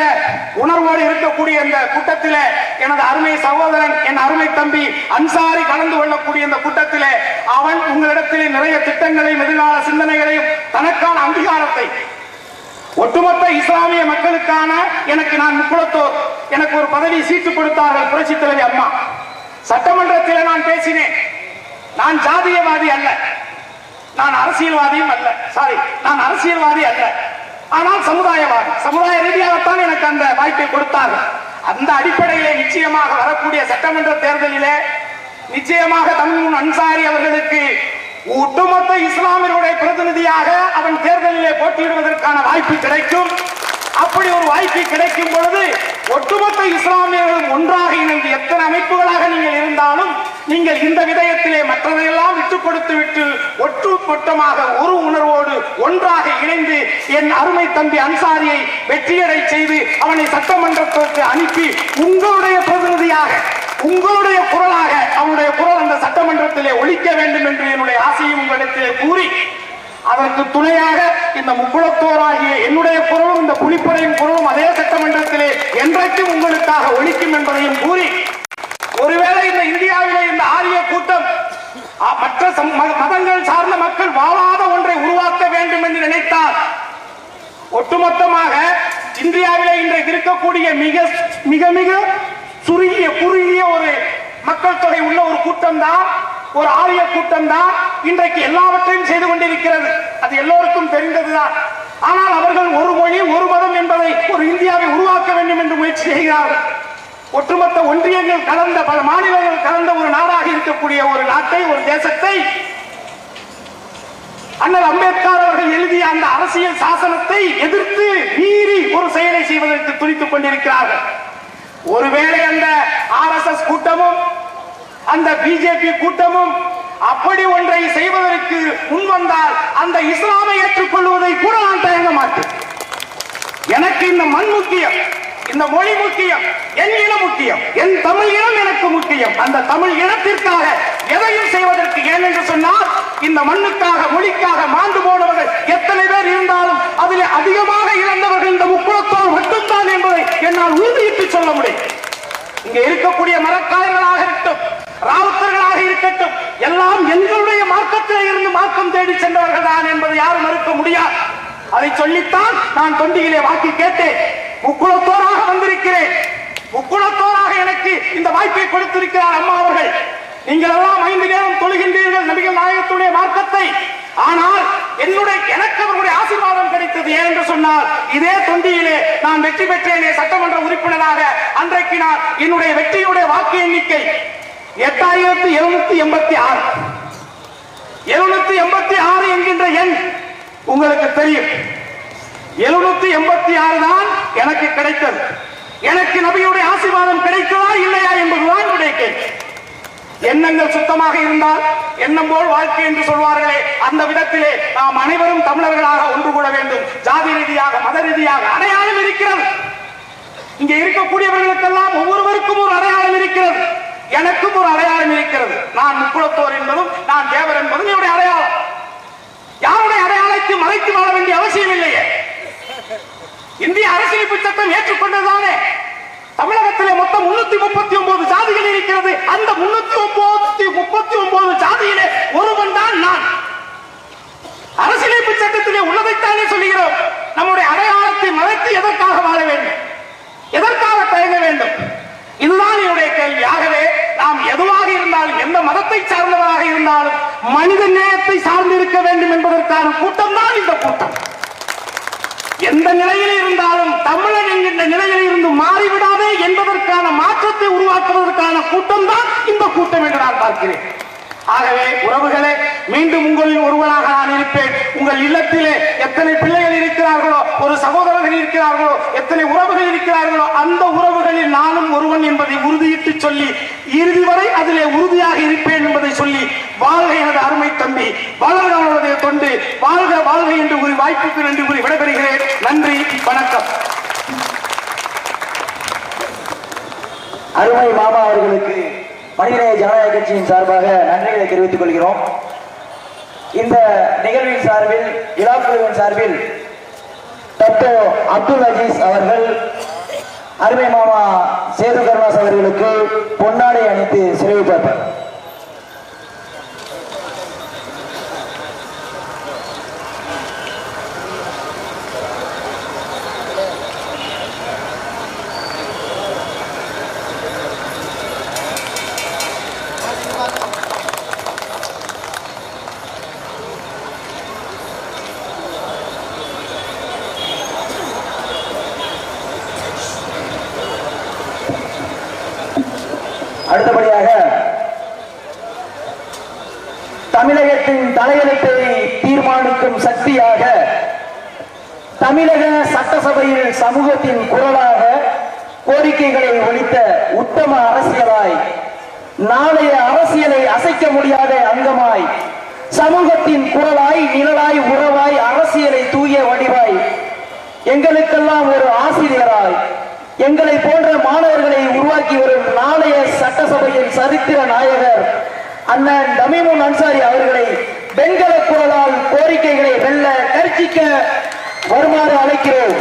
உணர்வோடு இருக்கக்கூடிய இந்த கூட்டத்திலே எனது அருமை சகோதரன், என் அருமை தம்பி அன்சாரி கலந்து கொள்ளக்கூடிய இந்த கூட்டத்திலே அவன் உங்களிடத்திலே நிறைய திட்டங்களையும் எதிர்கால சிந்தனைகளையும் தனக்கான அங்கீகாரத்தை ஒட்டுமொத்த இஸ்லாமிய மக்களுக்கான எனக்கு நான் முக்குளத்தோர் எனக்கு ஒரு பதவி சீட்டு கொடுத்தார்கள் புரட்சி தலைவி அம்மா. சட்டமன்றத்தில் நான் பேசினேன். நான் ஜாதியவாதி அல்ல, நான் அரசியல்வாதியும் அல்ல, நான் அரசியல்வாதி அல்ல, ஆனால் சமுதாயவாதி. சமுதாய ரீதியாகத்தான் எனக்கு அந்த வாய்ப்பை கொடுத்தார்கள். அந்த அடிப்படையிலே நிச்சயமாக வரக்கூடிய சட்டமன்ற தேர்தலிலே நிச்சயமாக தமிழ் அன்சாரி அவர்களுக்கு ஒட்டுமொத்த இஸ்லாமியருடைய பிரதிநிதியாக அவன் தேர்தலிலே போட்டியிடுவதற்கான வாய்ப்பு கிடைக்கும். அப்படி ஒரு வாய்ப்பு கிடைக்கும் பொழுது ஒட்டுமொத்த இஸ்லாமியர்களும் ஒன்றாக இணைந்து எத்தனை அமைப்புகளாக நீங்கள் இருந்தாலும் நீங்கள் இந்த விடயத்திலே மற்றதையெல்லாம் விட்டுக் கொடுத்து விட்டு ஒட்டுமொத்தமாக ஒரு உணர்வோடு ஒன்றாக இணைந்து என் அருமை தம்பி அன்சாரியை வெற்றியடை செய்து அவனை சட்டமன்றத்திற்கு அனுப்பி உங்களுடைய பிரதிநிதியாக உங்களுடைய குரலாக அவனுடைய குரல் அந்த சட்டமன்றத்திலே ஒலிக்க வேண்டும் என்று என்னுடைய ஆசையும் உங்களிடத்திலே கூறி அதற்கு துணையாக இந்த முக்குளத்தோராகிய என்னுடைய குரலும் இந்த புலிப்படையின் குரலும் அதே சட்டமன்றத்திலே என்றைக்கும் உங்களுக்காக ஒலிக்கும் என்பதையும் கூறி, ஒருவேளை இந்த இந்தியாவிலே இந்த ஆரிய கூட்டம் மற்ற மதங்கள் சார்ந்த மக்கள் வாழாத ஒன்றை உருவாக்க வேண்டும் என்று நினைத்தால் ஒட்டுமொத்தமாக இந்தியாவிலே இன்றைக்கு இருக்கக்கூடிய மிக மிக மிக குறுகிய ஒரு மக்கள் தொகை உள்ள ஒரு கூட்டம் தான், ஒரு ஆரிய கூட்டம் தான் இன்றைக்கு எல்லாவற்றையும் செய்து கொண்டிருக்கிறது. அது எல்லோருக்கும் தெரிந்ததுதான். ஆனால் அவர்கள் ஒரு மொழி ஒரு மதம் என்பதை ஒரு இந்தியாவை உருவாக்க வேண்டும் என்று முயற்சி செய்கிறார்கள். ஒட்டுமொத்த ஒன்றியங்கள் கலந்த பல மாநிலங்கள் கலந்த ஒரு நாடாக இருக்கக்கூடிய ஒரு நாட்டை, ஒரு தேசத்தை அண்ணல் அம்பேத்கர் அவர்கள் எழுதிய அந்த அரசியல் சாசனத்தை எதிர்த்து மீறி ஒரு செயலை செய்வதற்கு துடித்துக் கொண்டிருக்கிறார்கள். ஒருவேளை அந்த RSS கூட்டமும் அந்த பிஜேபி கூட்டமும் அப்படி ஒன்றை செய்வதற்கு முன்வந்தால் அந்த இஸ்லாமை ஏற்றுக்கொள்வதை கூட நான் தயங்க மாட்டேன். எனக்கு இந்த மண் முக்கியம், இந்த மொழி முக்கியம், என் இனம் முக்கியம், என் தமிழ் இனம் எனக்கு முக்கியம். அந்த தமிழ் இனத்திற்காக எதையும் செய்வதற்கு, ஏனென்று சொன்னால் இந்த மண்ணுக்காக மொழிக்காக மாண்டு போனவர்கள் எத்தனை பேர் இருந்தாலும் அதில் அதிகமாக இழந்தவர்கள் இந்த முக்குளத்தோர் மட்டும்தான் என்பதை என்னால் உறுதியிட்டு சொல்ல முடியும். இங்க இருக்கக்கூடிய மரக்காயர்களாக இருக்கட்டும், ராவுத்தர்களாக இருக்கட்டும், எல்லாம் எங்களுடைய மார்க்கத்தில் இருந்து மார்க்கம் தேடி சென்றவர்கள் தான் என்பதை யாரும் மறுக்க முடியாது. அதை சொல்லித்தான் நான் தொண்டியிலே வாக்கி கேட்டேன். முக்குளத்தோராக வந்திருக்கிறேன், முக்குளத்தோராக எனக்கு இந்த வாய்ப்பை கொடுத்திருக்கிறார் அம்மா அவர்கள். நீங்கள் எல்லாம் 5 நேரம் தொழுகின்றீர்கள் நபிகள் நாயகத்துடைய மார்க்கத்தை. ஆனால் எனக்கு அவர்களுடைய ஆசீர்வாதம் கிடைத்தது. ஏனென்று சொன்னால் இதே தொண்டியிலே நான் வெற்றி பெற்றேனே சட்டமன்ற உறுப்பினராக. அன்றைக்கு நான் என்னுடைய வெற்றியுடைய வாக்கு எண்ணிக்கை 8786. 786 என்கின்ற எண் உங்களுக்கு தெரியும். 786 தான் எனக்கு கிடைத்தது. எனக்கு நபியுடைய ஆசீர்வாதம் கிடைத்ததா இல்லையா என்பதுதான் என்னுடைய கேள்வி. எண்ணங்கள் சுத்தமாக இருந்தால் எண்ணம் போல் வாழ்க்கை என்று சொல்வார்களே, அந்த விதத்திலே நாம் அனைவரும் தமிழர்களாக ஒன்று கூட வேண்டும். ஜாதி ரீதியாக மத ரீதியாக அடையாளம் இருக்கிறது. இங்கே இருக்கக்கூடியவர்களுக்கெல்லாம் ஒவ்வொருவருக்கும் ஒரு அடையாளம் இருக்கிறது. எனக்கும் ஒரு அடையாளம் இருக்கிறது. நான் முக்குளத்தோர் என்பதும் நான் தேவர் என்பதும் என்னுடைய அடையாளம். யாருடைய அடையாளத்தை மறைத்து வாழ வேண்டிய அவசியம் இல்லையே. இந்திய அரசியலமைப்பு சட்டம் ஏற்றுக்கொண்டதுதானே. தமிழகத்திலே மொத்தம் 339 ஜாதிகள் இருக்கிறது. அந்த 339 ஜாதியிலே ஒருவன் தான் நான். அரசியலமைப்பு சட்டத்திலே உள்ளதைத்தானே சொல்லுகிறோம். நம்முடைய அடையாளத்தை மறைத்து எதற்காக வாழ வேண்டும், எதற்காக தயங்க வேண்டும்? இதுதான் என்னுடைய கேள்வி. ஆகவே நாம் எதுவாக இருந்தாலும், எந்த மதத்தை சார்ந்தவராக இருந்தாலும் மனித நேயத்தை சார்ந்து இருக்க வேண்டும் என்பதற்கான கூட்டம் தான் இந்த கூட்டம். எந்த நிலையில் இருந்தாலும் தமிழன் என்கின்ற நிலையில் இருந்து மாறிவிடாதே என்பதற்கான மாற்றத்தை உருவாக்குவதற்கான கூட்டம் தான் இந்த கூட்டம் என்று நான் பார்க்கிறேன். ஆகவே உறவுகளே, மீண்டும் உங்களில் ஒருவராக நான் இருப்பேன். உங்கள் இல்லத்திலே எத்தனை பிள்ளைகள் இருக்கிறார்களோ, ஒரு சகோதரர்கள் இருக்கிறார்களோ, எத்தனை உறவுகள் இருக்கிறார்களோ, அந்த உறவுகளில் நானும் ஒருவன் என்பதை உறுதியிட்டு சொல்லி இறுதி வரை அதிலே உறுதியாக இருப்பேன் என்பதை சொல்லி, வாழ்க எனது அருமை தம்பி, வாழ்க அவனுடைய தொண்டு, வாழ்க வாழ்க என்று கூறி வாய்ப்புக்கு நன்றி கூறி விடைபெறுகிறேன். நன்றி, வணக்கம். அருமை மாமா அவர்களுக்கு மனிதநேய ஜனநாயக கட்சியின் சார்பாக நன்றிகளை தெரிவித்துக் கொள்கிறோம். இந்த நிகழ்வின் சார்பில், விழாக்குழுவின் சார்பில் டாக்டர் அப்துல் அஜீஸ் அவர்கள் அருமை மாமா சேது கருணாஸ் அவர்களுக்கு பொன்னாடை அணித்து சிறப்பிப்பார். அடுத்தபடியாக தமிழகத்தின் தலையெழுத்தை தீர்மானிக்கும் சக்தியாக தமிழக சட்டசபையில் சமூகத்தின் குரலாக கோரிக்கைகளை ஒலித்த உத்தம அரசியலாய் நாளைய அரசியலை அசைக்க முடியாத அங்கமாய் சமூகத்தின் குரலாய் நிழலாய் உறவாய் அரசியலை தூய வடிவாய் எங்களுக்கெல்லாம் ஒரு ஆசிரியராய் எங்களை போன்ற மாணவர்களை உருவாக்கி வரும் நாளைய சட்டசபையின் சரித்திர நாயகர் அண்ணன் தமீமுன் அன்சாரி அவர்களை வெண்கல குரலால் கோரிக்கைகளை வெல்ல கர்ச்சிக்க வருமாறு அழைக்கிறோம்.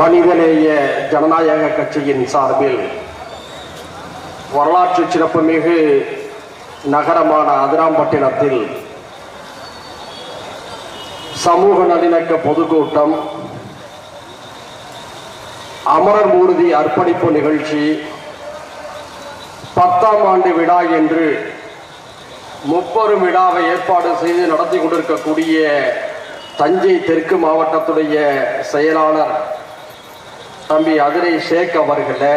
மனிதநேய ஜனநாயக கட்சியின் சார்பில் வரலாற்று சிறப்புமிகு நகரமான அதிராம்பட்டினத்தில் சமூக நல்லிணக்க பொதுக்கூட்டம், அமரர் ஊர்தி அர்ப்பணிப்பு நிகழ்ச்சி, 10ஆம் ஆண்டு விழா என்று முப்பெரும் விழாவை ஏற்பாடு செய்து நடத்தி கொண்டிருக்கக்கூடிய தஞ்சை தெற்கு மாவட்டத்துடைய செயலாளர் தம்பி அதிரை ஷேக் அவர்களே,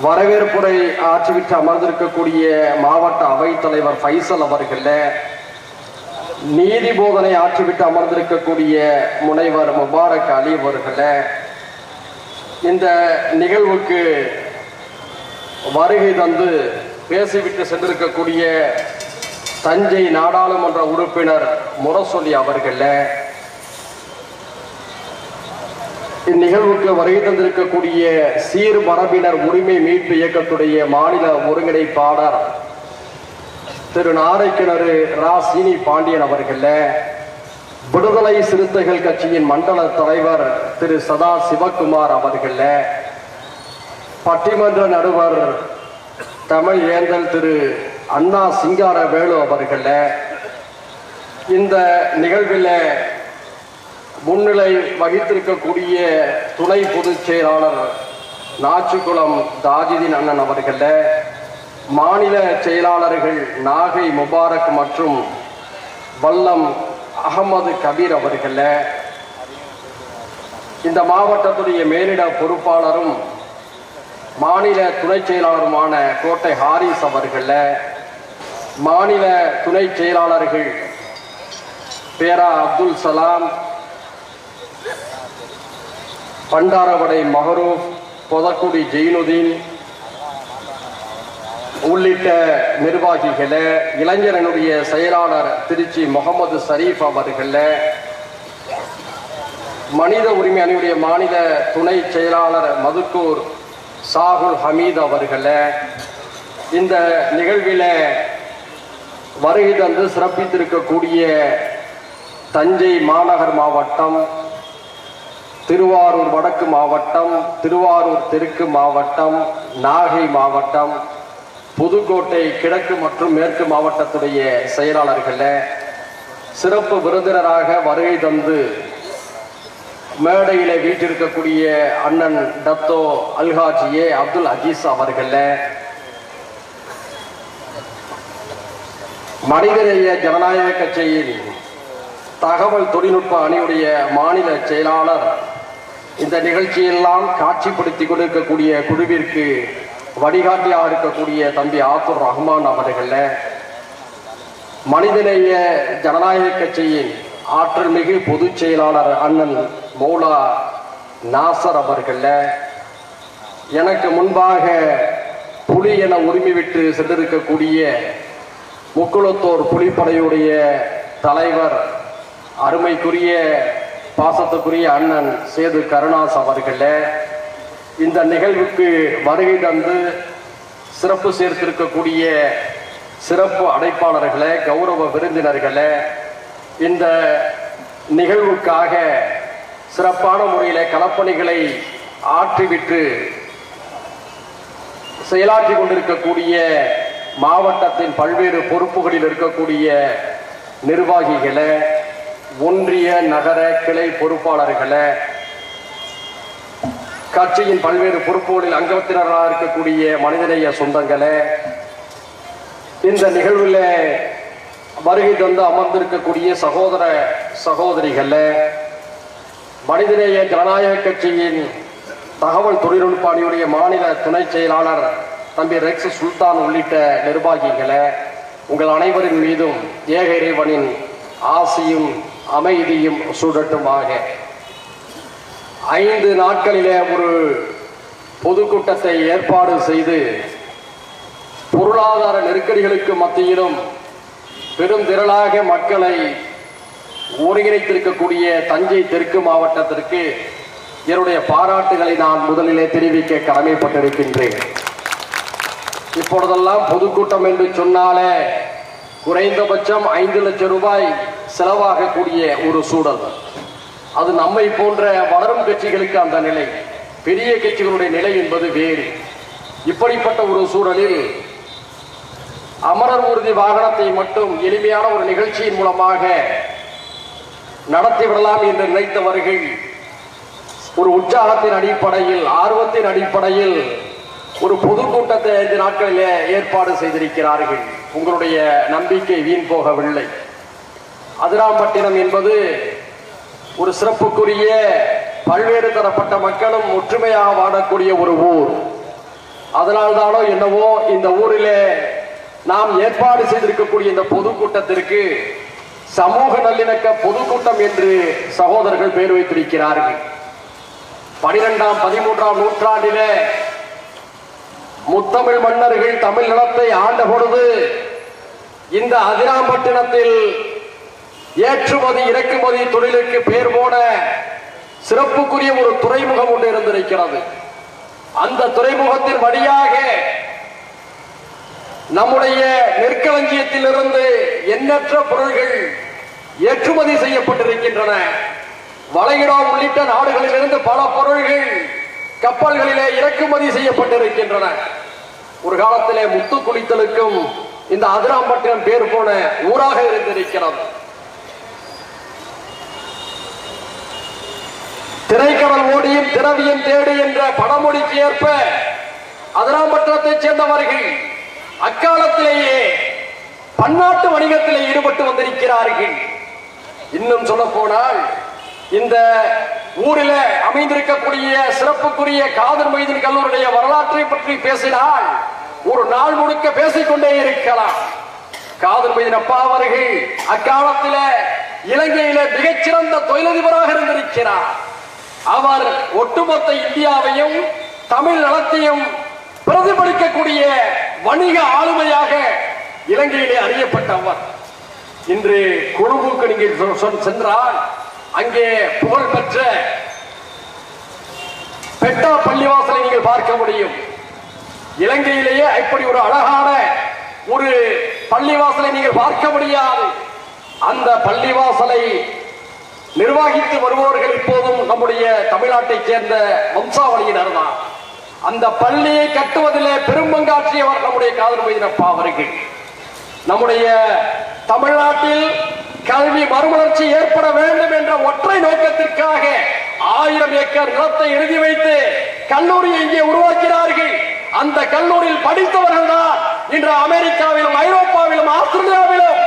வரவேற்புரை ஆற்றிவிட்டு அமர்ந்திருக்கக்கூடிய மாவட்ட அவைத்தலைவர் ஃபைசல் அவர்களே, நீதி போதனை ஆற்றிவிட்டு அமர்ந்திருக்கக்கூடிய முனைவர் முபாரக் அலி அவர்களே, இந்த நிகழ்வுக்கு வருகை தந்து பேசிவிட்டு சென்றிருக்கக்கூடிய தஞ்சை நாடாளுமன்ற உறுப்பினர் முரசொலி அவர்களே, இந்நிகழ்வுக்கு வருகை தந்திருக்கக்கூடிய சீர்மரபினர் உரிமை மீட்பு இயக்கத்துடைய மாநில ஒருங்கிணைப்பாளர் திரு நாரைக்கிணறு ரா சீனி பாண்டியன் அவர்களே, விடுதலை சிறுத்தைகள் கட்சியின் மண்டல தலைவர் திரு சதா சிவகுமார் அவர்களே, பட்டிமன்ற நடுவர் தமிழ் ஏந்தல் திரு அண்ணா சிங்கார வேலு அவர்களே, இந்த நிகழ்வில் முன்னிலை வகித்திருக்கக்கூடிய துணை பொதுச் செயலாளர் நாச்சிக்குளம் தாஜிதீன் அண்ணன் அவர்களே, மாநில செயலாளர்கள் நாகை முபாரக் மற்றும் வல்லம் அகமது கபீர் அவர்களே, இந்த மாவட்டத்துடைய மேலிட பொறுப்பாளரும் மாநில துணை செயலாளருமான கோட்டை ஹாரிஸ் அவர்களே, மாநில துணை செயலாளர்கள் பேரா அப்துல் சலாம், பண்டாரவடை மஹரூப், பொதக்குடி ஜெயினுதீன் உள்ளிட்ட நிர்வாகிகளே, இளைஞரனுடைய செயலாளர் திருச்சி முகமது ஷரீப் அவர்களே, மனித உரிமை அணியுடைய மாநில துணை செயலாளர் மதுக்கூர் சாகுல் ஹமீத் அவர்களே, இந்த நிகழ்வில் வருகை தந்து சிறப்பித்திருக்கக்கூடிய தஞ்சை மாநகர் மாவட்டம், திருவாரூர் வடக்கு மாவட்டம், திருவாரூர் தெற்கு மாவட்டம், நாகை மாவட்டம், புதுக்கோட்டை கிழக்கு மற்றும் மேற்கு மாவட்டத்துடைய செயலாளர்களே, சிறப்பு விருந்தினராக வருகை தந்து மேடையிலே வீட்டிருக்கக்கூடிய அண்ணன் டத்தோ அல்ஹாஜியே அப்துல் அஜீஸ் அவர்களே, மனிதநேய ஜனநாயக கட்சியின் தகவல் தொழில்நுட்ப அணியுடைய மாநில செயலாளர், இந்த நிகழ்ச்சியெல்லாம் காட்சிப்படுத்தி கொண்டிருக்கக்கூடிய குழுவிற்கு வழிகாட்டியாக இருக்கக்கூடிய தம்பி ஆத்துர் ரஹ்மான் அவர்களே, மனிதநேய ஜனநாயக கட்சியின் ஆற்றல் மிகு பொதுச் செயலாளர் அண்ணன் மௌலா நாசர் அவர்களே, எனக்கு முன்பாக புலி என உரிமை விட்டு சென்றிருக்கக்கூடிய முக்குளத்தோர் புலிப்படையுடைய தலைவர் அருமைக்குரிய பாசத்துக்குரிய அண்ணன் சேது கருணாஸ் அவர்களே, இந்த நிகழ்வுக்கு வருகை தந்து சிறப்பு சேர்த்திருக்கக்கூடிய சிறப்பு அழைப்பாளர்களே, கௌரவ விருந்தினர்களே, இந்த நிகழ்வுக்காக சிறப்பான முறையில் களப்பணிகளை ஆற்றிவிட்டு செயலாற்றி கொண்டிருக்கக்கூடிய மாவட்டத்தின் பல்வேறு பொறுப்புகளில் இருக்கக்கூடிய நிர்வாகிகளே, ஒன்றிய நகர கிளை பொறுப்பாளர்களே, கட்சியின் பல்வேறு பொறுப்புகளில் அங்கத்தினராக இருக்கக்கூடிய மனிதநேய சொந்தங்களே, இந்த நிகழ்வில் வருகை தந்து அமர்ந்திருக்கக்கூடிய சகோதர சகோதரிகளே, மனிதநேய ஜனநாயக கட்சியின் தகவல் தொழில்நுட்ப அணியுடைய மாநில துணை செயலாளர் தம்பி ரெக்ஸ் சுல்தான் உள்ளிட்ட நிர்வாகிகளே, உங்கள் அனைவரின் மீதும் ஏக இறைவனின் ஆசியும் அமைதியும் சூடட்டுமாக. 5 நாட்களிலே ஒரு பொதுக்கூட்டத்தை ஏற்பாடு செய்து பொருளாதார நெருக்கடிகளுக்கு மத்தியிலும் பெரும் திரளாக மக்களை ஒருங்கிணைத்திருக்கக்கூடிய தஞ்சை தெற்கு மாவட்டத்திற்கு என்னுடைய பாராட்டுகளை நான் முதலிலே தெரிவிக்க கடமைப்பட்டிருக்கின்றேன். இப்பொழுதெல்லாம் பொதுக்கூட்டம் என்று சொன்னாலே குறைந்தபட்சம் 5 லட்சம் ரூபாய் செலவாகக்கூடிய ஒரு சூழல். அது நம்மை போன்ற வளரும் கட்சிகளுக்கு அந்த நிலை, பெரிய கட்சிகளுடைய நிலை என்பது வேறு. இப்படிப்பட்ட ஒரு சூழலில் அமரர் ஊர்தி வாகனத்தை மட்டும் எளிமையான ஒரு நிகழ்ச்சியின் மூலமாக நடத்திவிடலாம் என்று நினைத்தவர்கள் ஒரு உற்சாகத்தின் அடிப்படையில், ஆர்வத்தின் அடிப்படையில் ஒரு பொதுக்கூட்டத்தை 5 நாட்களிலே ஏற்பாடு செய்திருக்கிறார்கள். உங்களுடைய நம்பிக்கை வீண் போகவில்லை. அதிராம்பட்டினம் என்பது ஒரு சிறப்புக்குரிய, பல்வேறு தரப்பட்ட மக்களும் ஒற்றுமையாக வாழக்கூடிய ஒரு ஊர். அதனால்தானோ என்னவோ இந்த ஊரிலே நாம் ஏற்பாடு செய்திருக்கக்கூடிய இந்த பொதுக்கூட்டத்திற்கு சமூக நல்லிணக்க பொதுக்கூட்டம் என்று சகோதரர்கள் பெயர் வைத்திருக்கிறார்கள். 12ஆம் 13ஆம் நூற்றாண்டிலே முத்தமிழ் மன்னர்கள் தமிழ் நிலத்தை ஆண்ட பொழுது இந்த அதிராம்பட்டினத்தில் ஏற்றுமதி இறக்குமதி தொழிலுக்கு பெயர் போன சிறப்புக்குரிய ஒரு துறைமுகம் ஒன்று இருந்திருக்கிறது. அந்த துறைமுகத்தின் வழியாக நம்முடைய நெற்களஞ்சியத்திலிருந்து எண்ணற்ற பொருள்கள் ஏற்றுமதி செய்யப்பட்டிருக்கின்றன. வளைகுடா உள்ளிட்ட நாடுகளிலிருந்து பல பொருள்கள் கப்பல்களிலே இறக்குமதி செய்யப்பட்டிருக்கின்றன. ஒரு காலத்திலே முத்து குளித்தலுக்கும் இந்த அதிராம்பட்டினம் பேர் போன ஊராக இருந்திருக்கிறது. திரைக்கடல் ஓடியும் திரவியம் தேடு என்ற படமொழிக்கு ஏற்ப அதிராம்பட்டினத்தைச் சேர்ந்தவர்கள் அக்காலத்திலேயே பன்னாட்டு வணிகத்திலே ஈடுபட்டு வந்திருக்கிறார்கள். இன்னும் சொல்ல போனால் இந்த ஊரில் அமைந்திருக்கக்கூடிய சிறப்புக்குரிய காதர் மொய்தீன் கல்லூரியுடைய வரலாற்றை பற்றி பேசினால் ஒரு நாள் முழுக்க பேசிக்கொண்டே இருக்கலாம். காதர் மொய்தீன் அப்பா அவர்கள் அக்காலத்தில் இலங்கையில மிகச்சிறந்த தொழிலதிபராக இருந்திருக்கிறார். அவர் ஒட்டுமொத்த இந்தியாவையும் தமிழ் நலத்தையும் பிரதிபலிக்கக்கூடிய வணிக ஆளுமையாக இலங்கையிலே அறியப்பட்டவர். இன்று கொழும்புக்கு நீங்கள் சென்றால் அங்கே புகழ்பெற்ற பெட்டா பள்ளிவாசலை நீங்கள் பார்க்க முடியும். இலங்கையிலேயே இப்படி ஒரு அழகான ஒரு பள்ளிவாசலை நீங்கள் பார்க்க முடியாது. அந்த பள்ளிவாசலை நிர்வகித்து வருபவர்கள் இப்போதும் நம்முடைய தமிழ்நாட்டைச் சேர்ந்த வம்சாவளியினர் தான். அந்த பள்ளியை கட்டுவதிலே பெரும் பங்காற்றியவர் நம்முடைய காதர் மொய்தீன் அப்பா அவர்கள். நம்முடைய தமிழ்நாட்டில் கல்வி மறுமலர்ச்சி ஏற்பட வேண்டும் என்ற ஒற்றை நோக்கத்திற்காக 1000 ஏக்கர் நிலத்தை எழுதி வைத்து கல்லூரியை இங்கே உருவாக்கினார்கள். அந்த கல்லூரியில் படித்தவர்கள் தான் இன்று அமெரிக்காவிலும் ஐரோப்பாவிலும் ஆஸ்திரேலியாவிலும்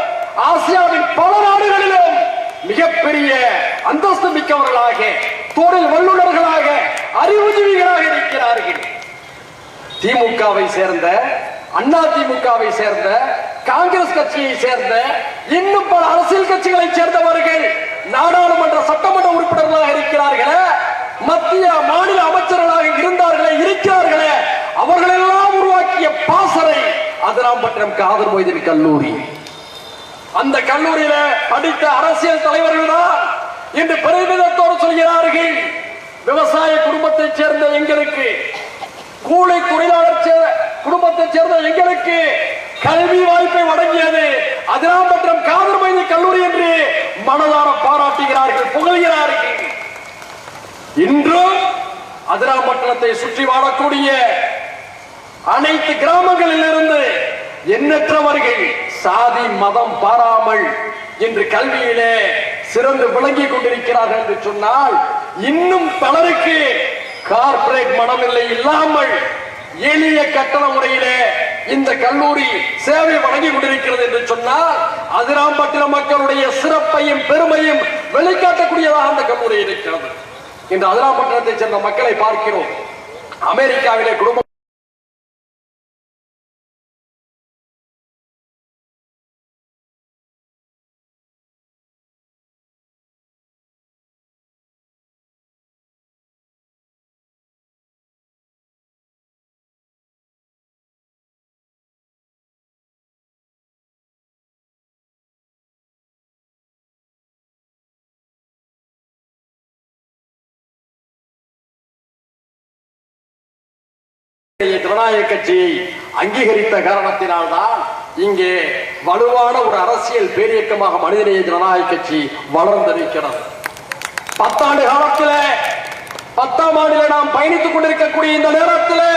ஆசியாவின் பல நாடுகளிலும் மிகப்பெரிய அந்தஸ்து மிக்கவர்களாக, தொழில் வல்லுநர்களாக, அறிவுஜீவிகளாக இருக்கிறார்கள். திமுகவை சேர்ந்த, அண்ணா திமுகவை சேர்ந்த, காங்கிரஸ் கட்சியை சேர்ந்த, இன்னும் பல அரசியல் கட்சிகளை சேர்ந்தவர்கள் நாடாளுமன்ற சட்டமன்ற உறுப்பினர்களாக இருக்கிறார்களே, மத்திய மாநில அமைச்சர்களாக இருந்தார்களே, இருக்கிறார்களே, அவர்களெல்லாம் உருவாக்கிய பாசறை அதிராம்பட்டினம் காதர் மொய்தீன் கல்லூரி. அந்த கல்லூரியில படித்த அரசியல் தலைவர்கள் தான் இன்று பெருமிதத்தோடு சொல்கிறார்கள், விவசாய குடும்பத்தைச் சேர்ந்த எங்களுக்கு, கூலி தொழிலாளர் குடும்பத்தைச் சேர்ந்த எங்களுக்கு கல்வி வாய்ப்பை வழங்கியது அதிராம்பட்டினம் காதர் மைய கல்லூரி என்று மனதார பாராட்டுகிறார்கள், புகழ்கிறார்கள். இன்றும் அதிராம்பட்டினத்தை சுற்றி வாழக்கூடிய அனைத்து கிராமங்களில் இருந்து எண்ணற்றவர்கள் சாதி மதம் பாராமல் இன்று கல்வியிலே சிறந்து விளங்கிக் கொண்டிருக்கிறார்கள் என்று சொன்னால், இன்னும் பலருக்கு கார்ப்பரேட் மனநிலை இல்லாமல் எளிய கட்டண முறையிலே இந்த கல்லூரி சேவை வழங்கி கொண்டிருக்கிறது என்று சொன்னால், அதிராம்பட்டினம் மக்களுடைய சிறப்பையும் பெருமையும் வெளிக்காட்டக்கூடியதாக அந்த கல்லூரி இருக்கிறது. இந்த அதிராம்பட்டினத்தை சேர்ந்த மக்களை பார்க்கிறோம். அமெரிக்காவிலே குடும்பம் ஜனநாயக கட்சியை அங்கீகரித்த காரணத்தினால்தான் இங்கே வலுவான ஒரு அரசியல் பேரியக்கமாக மனிதநேய ஜனநாயக கட்சி வளர்ந்திருக்கிறது. 10 ஆண்டு காலத்தில் 10ஆம் ஆண்டிலே நாம் பயணித்துக் கொண்டிருக்கக்கூடிய இந்த நேரத்தில்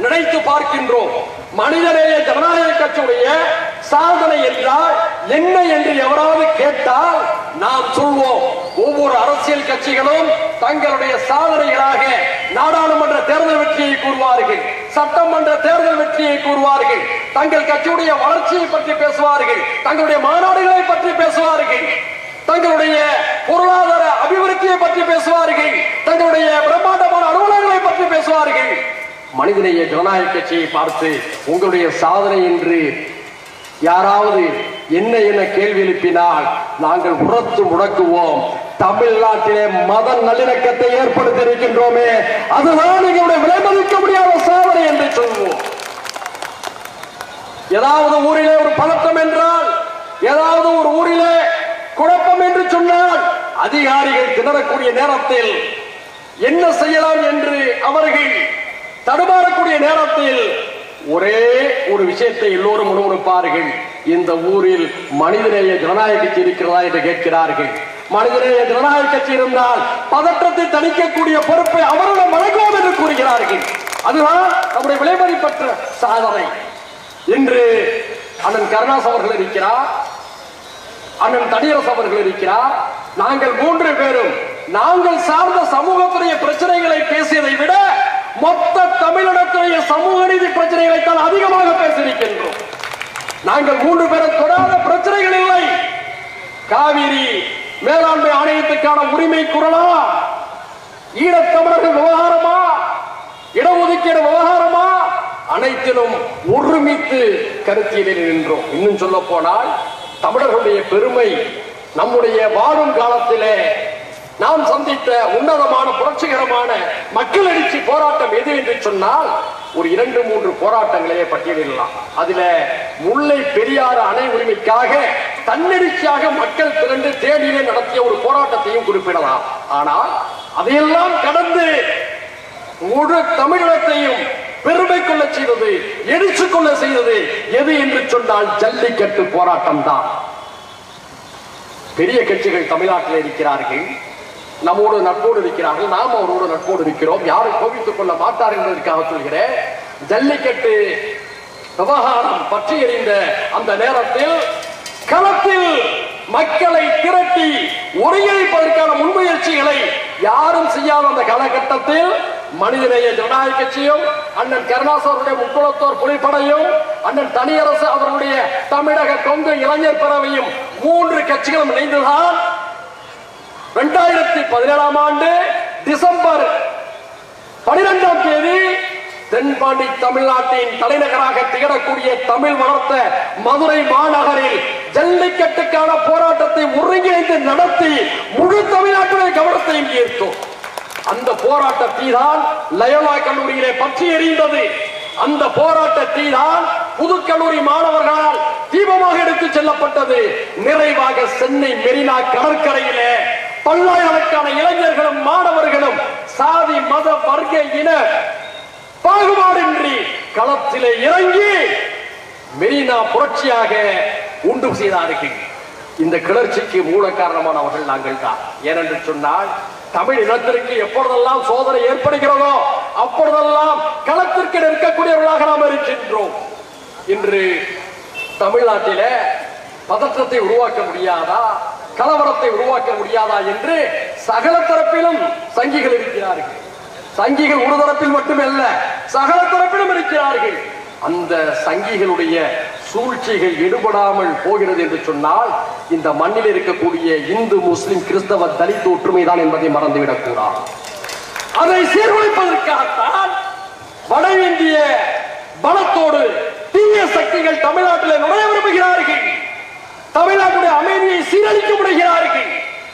நினைத்து பார்க்கின்றோம், மனிதநேய ஜனநாயக கட்சியுடைய சாதனை என்றால் என்ன என்று எவராவது கேட்டால் நாம் சொல்வோம், ஒவ்வொரு அரசியல் கட்சிகளும் தங்களுடைய சாதனைகளாக நாடாளுமன்ற தேர்தல் வெற்றியை கூறுவார்கள், சட்டமன்ற தேர்தல் வெற்றியை கூறுவார்கள், தங்கள் கட்சியுடைய வளர்ச்சியை பற்றி பேசுவார்கள், தங்களுடைய மாநாடுகளை பற்றி பேசுவார்கள், தங்களுடைய பொருளாதார அபிவிருத்தியை பற்றி பேசுவார்கள், தங்களுடைய பிரம்மாண்டமான அலுவலகங்களை பற்றி பேசுவார்கள். மனிதநேய ஜனநாயக கட்சியை பார்த்து உங்களுடைய சாதனை என்று யாராவது என்ன என கேள்வி எழுப்பினால் நாங்கள் உரத்து முடக்குவோம், தமிழ்நாட்டிலே மத நல்லிணக்கத்தை ஏற்படுத்தி இருக்கின்றோமே அதுதான் எங்களுடைய விலைமதிக்க முடியாத சாதனை என்று சொல்வோம். ஏதாவது ஊரிலே ஒரு பதட்டம் என்றால், ஏதாவது ஒரு ஊரிலே குழப்பம் என்று சொன்னால், அதிகாரிகள் திணறக்கூடிய நேரத்தில் என்ன செய்யலாம் என்று அவர்கள் தடுமாறக்கூடிய நேரத்தில் ஒரே ஒரு விஷயத்தை எல்லோரும் முணுமுணுப்பார்கள், இந்த ஊரில் மனிதநேய ஜனநாயக கட்சி இருக்கிறதா என்று கேட்கிறார்கள். மனிதநேய ஜனநாயக கட்சி இருந்தால் பதற்றத்தை தணிக்கக்கூடிய பொறுப்பை அவரிடம் வழங்குவோம் என்று கூறுகிறார்கள். அதுதான் நம்முடைய விலைமதிப்பற்ற சாதனை. இன்று அண்ணன் கருணாஸ் அவர்கள் இருக்கிறார், அண்ணன் தனியரசு அவர்கள் இருக்கிறார். நாங்கள் 3 பேரும் நாங்கள் சார்ந்த சமூகத்துடைய பிரச்சனைகளை பேசியதை விட மொத்த தமிழினத்துடைய சமூக நீதி பிரச்சனைகளை தான் அதிகமாக பேசியிருக்கின்றோம். நாங்கள் 3 பேரும் தொடாத பிரச்சனைகள் இல்லை. காவிரி மேலாண்மை ஆணையத்துக்கான உரிமை குரலா, ஈழத்தமிழர்கள் விவகாரமா, இடஒதுக்கீடு விவகாரமா, அனைத்திலும் ஒருமித்து கருத்திலே நின்றோம். இன்னும் சொல்ல போனால் தமிழர்களுடைய பெருமை நம்முடைய வாழும் காலத்திலே நாம் சந்தித்த உன்னதமான புரட்சிகரமான மக்கள் எழுச்சி போராட்டம் எது என்று சொன்னால் ஒரு 2-3 போராட்டங்களே பட்டியலிடலாம். அதுல முல்லை பெரியாறு அணை உரிமைக்காக தன்னெழுச்சியாக மக்கள் திரண்டு தேடியிலே நடத்திய ஒரு போராட்டத்தையும் குறிப்பிடலாம். ஆனால் அதையெல்லாம் கடந்து முழு தமிழகத்தையும் பெருமை கொள்ள செய்தது, எழுச்சி கொள்ள செய்தது எது என்று சொன்னால் ஜல்லிக்கட்டு போராட்டம் தான். பெரிய கட்சிகள் தமிழ்நாட்டில் இருக்கிறார்கள், நம்மோடு நட்போடு இருக்கிறார்கள், நாம் அவரோடு நட்போடு இருக்கிறோம், யாரும் கோபித்துக் கொள்ள மாட்டார் என்பதற்காக சொல்கிறேன். ஜல்லிக்கட்டு விவகாரம் பற்றி எறிந்த அந்த நேரத்தில் களத்தில் மக்களை திரட்டி ஒருங்கிணைப்பதற்கான முன்முயற்சிகளை யாரும் செய்யாத அந்த காலகட்டத்தில் மனிதநேய ஜனநாயக கட்சியும் அண்ணன் கருணாஸ் அவருடைய முக்குளத்தோர் புலிப்படையும் அண்ணன் தனியரசு அவருடைய தமிழக கொங்கு இளைஞர் பேரவையும் 3 கட்சிகளும் இணைந்துதான் 2017ஆம் ஆண்டு டிசம்பர் 12ஆம் தேதி தென்பாண்டி தமிழ்நாட்டின் தலைநகராக திகழக்கூடிய தமிழ் வளர்த்த மதுரை மாநகரில் ஜல்லிக்கட்டுக்கான போராட்டத்தை ஒருங்கிணைந்து நடத்தி முழு தமிழ்நாட்டுடைய கவனத்தையும் ஈர்த்தோம். அந்த போராட்ட தீதான் லயோலா கல்லூரியிலே பற்றி எறிந்தது. அந்த போராட்ட தீதான் புதுக்கல்லூரி மாணவர்களால் தீபமாக எடுத்துச் செல்லப்பட்டது. நிறைவாக சென்னை மெரினா கடற்கரையிலே பல்லாயிரக்கணக்கான இளைஞர்களும் மாணவர்களும் சாதி மத வர்க்க இன பாகுபாடின்றி களத்திலே இறங்கி மெரினா புரட்சியாக உண்டு செய்தார்கள். இந்த கிளர்ச்சிக்கு மூல காரணமானவர்கள் நாங்கள் தான். ஏனென்று சொன்னால் தமிழ் இனத்திற்கு எப்பொழுதெல்லாம் சோதனை ஏற்படுகிறதோ அப்பொழுதெல்லாம் களத்திற்கு நிற்கக்கூடியவர்களாக நாம் இருக்கின்றோம். இன்று தமிழ்நாட்டில பதற்றத்தை உருவாக்க முடியாதா, கலவரத்தை உருவாக்க முடியாதா என்று சகல தரப்பிலும் சங்கிகள் இருக்கிறார்கள். சங்கிகள் ஒரு தரப்பில் மட்டுமல்ல, சகல தரப்பிலும் இருக்கிறார்கள். அந்த சங்கிகளுடைய சூழ்ச்சிகள் எடுபடாமல் போகிறது என்று சொன்னால் இந்த மண்ணில் இருக்கக்கூடிய இந்து முஸ்லிம் கிறிஸ்தவ தலித் ஒற்றுமைதான் என்பதை மறந்துவிடக் கூடாது. அதை சீர்குலைப்பதற்காகத்தான் வட இந்திய பலத்தோடு தீய சக்திகள் தமிழ்நாட்டில் நுழைய விரும்புகிறார்கள். தமிழ்நாட்டுடைய அமைதியை சீரழிக்க முனைகிறார்கள்.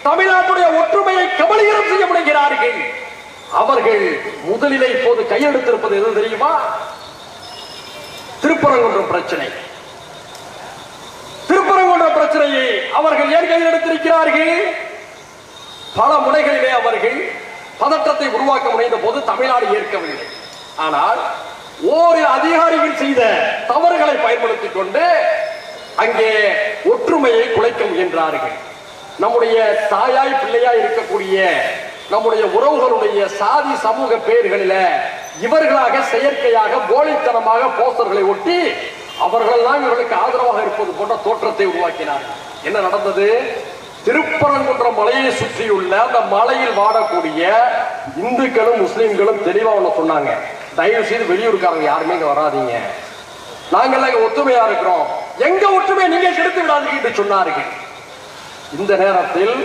தமிழ்நாட்டுடைய ஒற்றுமையை கபலீகரம் செய்ய முனைகிறார்கள். அவர்கள் முதலிலே இப்போது கையெழுத்திருப்பது எது தெரியுமா? திருப்பரங்குன்றம் பிரச்சனை. திருப்பரங்குன்றம் பிரச்சனையை அவர்கள் ஏன் கையெழுத்திருக்கிறார்கள்? பல முனைகளிலே அவர்கள் பதற்றத்தை உருவாக்க முனைந்த போது தமிழ்நாடு ஏற்கவில்லை. ஆனால் ஓரிரு அதிகாரிகள் செய்த தவறுகளை பயன்படுத்திக் கொண்டு அங்கே ஒற்றுமையை குலைக்க முயன்றார்கள். நம்முடைய தாயாய் பிள்ளையாய் இருக்கக்கூடிய நம்முடைய உறவுகளுடைய சாதி சமூக பெயர்களில இவர்களாக செயற்கையாக போலித்தனமாக போஸ்டர்களை ஒட்டி அவர்களெல்லாம் இவர்களுக்கு ஆதரவாக இருப்பது போன்ற தோற்றத்தை உருவாக்கினார்கள். என்ன நடந்தது? திருப்பரங்குன்றம் மலையை சுற்றியுள்ள அந்த மலையில் வாடக்கூடிய இந்துக்களும் முஸ்லிம்களும் தெளிவா ஒண்ணு சொன்னாங்க, தயவு செய்து வெளியூருக்காரங்க யாருமே இங்க வராதீங்க, நாங்கெல்லாம் இங்க ஒற்றுமையா இருக்கிறோம், எங்க ஒற்றுமையை நீங்க கெடுத்து விடாதீங்க என்று சொன்னார்கள். இந்த நேரத்தில்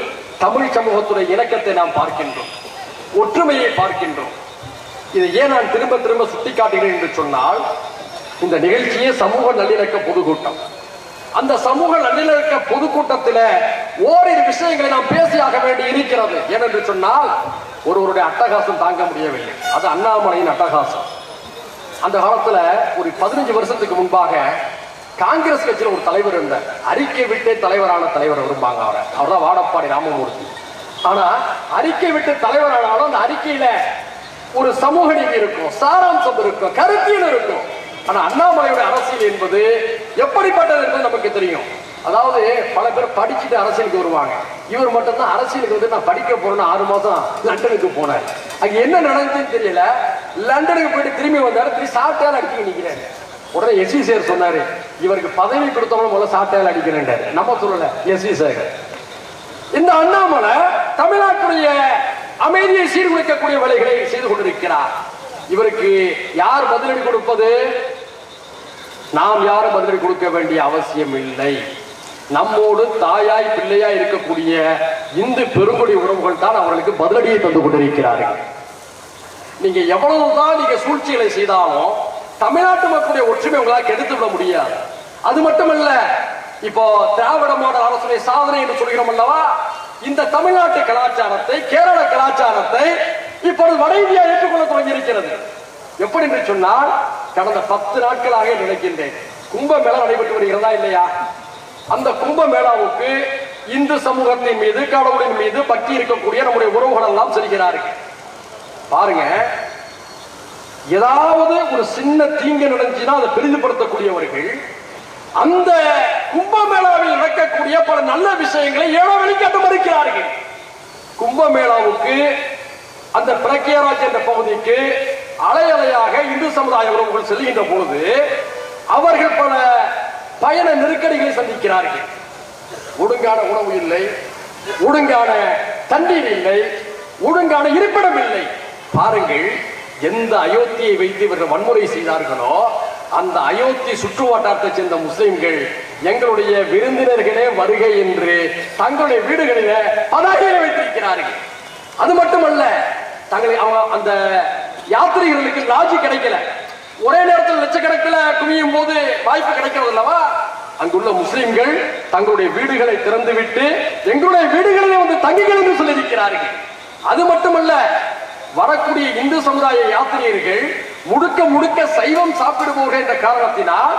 தமிழ் சமூகத்துடைய இணக்கத்தை நாம் பார்க்கின்றோம், ஒற்றுமையை பார்க்கின்றோம். இதை ஏன் நான் திரும்ப திரும்ப சுட்டிக்காட்டுகிறேன் என்று சொன்னால், இந்த நிகழ்ச்சியே சமூக நல்லிணக்க பொதுக்கூட்டம். அந்த சமூக நல்லிணக்க பொதுக்கூட்டத்தில் ஓரிரு விஷயங்களை நாம் பேசியாக வேண்டி இருக்கிறது. ஏனென்று சொன்னால் ஒருவருடைய அட்டகாசம் தாங்க முடியவில்லை. அது அண்ணாமலையின் அட்டகாசம். அந்த காலத்துல ஒரு 15 வருஷத்துக்கு முன்பாக காங்கிரஸ் கட்சியில் ஒரு தலைவர் இருந்தார். அறிக்கை விட்டே தலைவரான தலைவர் விரும்பாங்க. அவர் தான் வாடப்பாடி ராமமூர்த்தி. ஆனா அறிக்கை விட்டு தலைவரானாலும் அந்த அறிக்கையில ஒரு சமூக நீதி இருக்கும், சாராம்சம் இருக்கும், கருத்தியல் இருக்கும். ஆனா அண்ணாமலையுடைய அரசியல் என்பது எப்படிப்பட்டது என்பது நமக்கு தெரியும். அதாவது பல பேர் படிச்சுட்டு அரசியலுக்கு வருவாங்க. இவர் மட்டும் தான் அரசியலுக்கு வந்து நான் படிக்க போறேன்னு 6 மாசம் லண்டனுக்கு போனார். அங்க என்ன நடந்துன்னு தெரியல. லண்டனுக்கு போயிட்டு திரும்பி வந்தாரு. திரும்பி சாப்பிட்டாலும் அடிக்க நிக்கிறாரு. உடனே எஸ்வி சார் சொன்னாரு, இவருக்கு பதவி கொடுத்தவங்க முதல்ல சாப்பிட்டாலும் அடிக்கிறேன். நம்ம சொல்லல, எஸ்வி சார். இந்த அண்ணாமலை தமிழ்நாட்டுடைய அமைதியை சீர்குலைக்கக்கூடிய வேலைகளை செய்து கொண்டிருக்கிறார். இவருக்கு யார் பதிலடி கொடுப்பது? நாம் யாரும் பதிலடி கொடுக்க வேண்டிய அவசியம் இல்லை. நம்மோடு தாயாய் பிள்ளையாய் இருக்கக்கூடிய இந்து பெருங்குடி உறவுகள் தான் அவர்களுக்கு பதிலடியை தந்து கொண்டிருக்கிறார்கள். நீங்க எவ்வளவுதான் நீங்க சூழ்ச்சிகளை செய்தாலும் தமிழ்நாட்டு மக்களுடைய ஒற்றுமை உங்களால் கெடுத்து விட முடியாது. அது மட்டுமல்ல, இப்போ திராவிட மாடல் அரசுடைய சாதனை என்று சொல்கிறோம் அல்லவா, இந்த தமிழ்நாட்டு கலாச்சாரத்தை, கேரள கலாச்சாரத்தை இப்பொழுது வட இந்தியா ஏற்றுக்கொள்ள தொடங்கி இருக்கிறது. எப்படி என்று சொன்னால், கடந்த 10 நாட்களாக நினைக்கின்றேன், கும்பமேளா நடைபெற்று வருகிறதா இல்லையா? அந்த கும்பமேளாவுக்கு இந்து சமூகத்தின் மீது, கடவுளின் மீது பக்தி இருக்கக்கூடிய நம்முடைய உறவுகள் எல்லாம் செல்கிறார்கள். பாருங்க, ஏதாவது ஒரு சின்ன தீங்கு நடந்துச்சுன்னா அதை பெரிதுபடுத்தக்கூடியவர்கள் அந்த கும்பமேளாவில் நடக்கக்கூடிய பல நல்ல விஷயங்களை ஏழோ வெளிக்காட்ட மறுக்கிறார்கள். கும்பமேளாவுக்கு அந்த பிரக்யாராஜ் என்ற பகுதிக்கு அலை அலையாக இந்து சமுதாய உறவுகள் செல்கின்ற பொழுது அவர்கள் பல பயண நெருக்கடிகளை சந்திக்கிறார்கள். ஒழுங்கான உணவு இல்லை, ஒழுங்கான தண்ணீர் இல்லை, ஒழுங்கான இருப்பிடம் இல்லை. பாருங்கள், எந்த அயோத்தியை வைத்து இவர்கள் வன்முறை செய்தார்களோ அந்த அயோத்தி சுற்று வட்டாரத்தை சேர்ந்த முஸ்லிம்கள் எங்களுடைய விருந்தினர்களே வருகை என்று தங்களுடைய வீடுகளிலே பதாகையை வைத்திருக்கிறார்கள். அது மட்டுமல்ல, தங்களை அந்த யாத்திரிகளுக்கு லாட்ஜி கிடைக்கல, ஒரே நேரத்தில் லட்சக்கணக்கில் குவியும் போது வாய்ப்பு கிடைக்கிறது அல்லவா, அங்குள்ள முஸ்லிம்கள் தங்களுடைய வீடுகளை திறந்துவிட்டு எங்களுடைய வீடுகளிலே வந்து தங்குங்கள் என்று சொல்லியிருக்கிறார்கள். அது மட்டுமல்ல, வரக்கூடிய இந்து சமுதாய யாத்திரியர்கள் முழுக்க முழுக்க சைவம் சாப்பிடுவோர்கள் என்ற காரணத்தினால்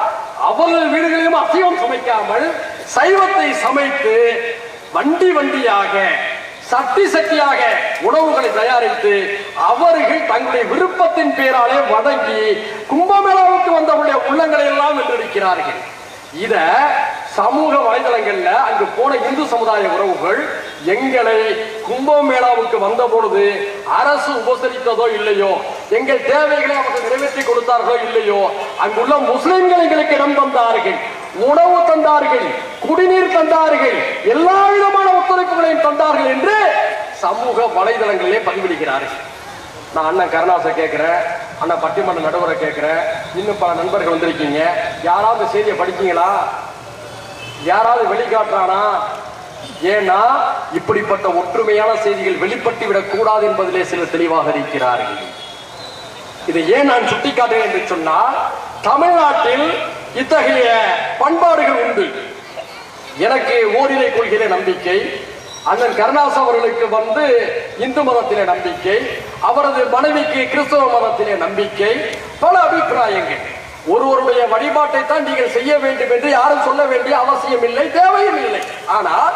அவர்கள் வீடுகளிலும் அசைவம் சமைக்காமல் சைவத்தை சமைத்து வண்டி வண்டியாக சக்தியாக உணவுகளை தயாரித்து அவர்கள் தங்களுடைய விருப்பத்தின் பேராலே வணங்கி கும்பமேளாவுக்கு வந்தவருடைய உள்ளங்களை எல்லாம் வென்றிருக்கிறார்கள். இத சமூக வலைதளங்கள்ல அங்கு போன இந்து சமுதாய உறவுகள் எங்களை கும்பமேளாவுக்கு வந்த பொழுது அரசு உபசரித்ததோ இல்லையோ, எங்கள் தேவைகளை அவர்கள் நிறைவேற்றி கொடுத்தார்களோ இல்லையோ, அங்குள்ள முஸ்லிம்கள் எங்களுக்கு இடம் தந்தார்கள், உணவு தந்தார்கள், குடிநீர் தந்தார்கள், எல்லா விதமான ஒத்துழைப்புகளையும் தந்தார்கள் என்று சமூக வலைதளங்களிலே பதிவிடுகிறார்கள். நான் அண்ணன் கருணாசை கேட்கிறேன், அண்ணன் பட்டிமன்ற நடுவரை கேட்கிறேன், இன்னும் பல நண்பர்கள் வந்திருக்கீங்க, யாராவது செய்தியை படிச்சீங்களா? யாராவது வெளிக்காட்டுறானா? ஏன்னா இப்படிப்பட்ட ஒற்றுமையான செய்திகள் வெளிப்பட்டு விடக் கூடாது என்பதிலே சிலர் தெளிவாக இருக்கிறார்கள். இதை ஏன் நான் சுட்டிக்காட்டுகிறேன் என்று சொன்னால், தமிழ்நாட்டில் இத்தகைய பண்பாடுகள் உண்டு. எனக்கு ஓரிரை கொள்கிற நம்பிக்கை, அண்ணன் கருணாஸ் அவர்களுக்கு இந்து மதத்திலே நம்பிக்கை, அவரது மனைவிக்கு கிறிஸ்தவ மதத்திலே நம்பிக்கை, பல அபிப்பிராயங்கள். ஒருவருடைய வழிபாட்டை தான் நீங்கள் செய்ய வேண்டும் என்று யாரும் சொல்ல வேண்டிய அவசியம் இல்லை, தேவையும் இல்லை. ஆனால்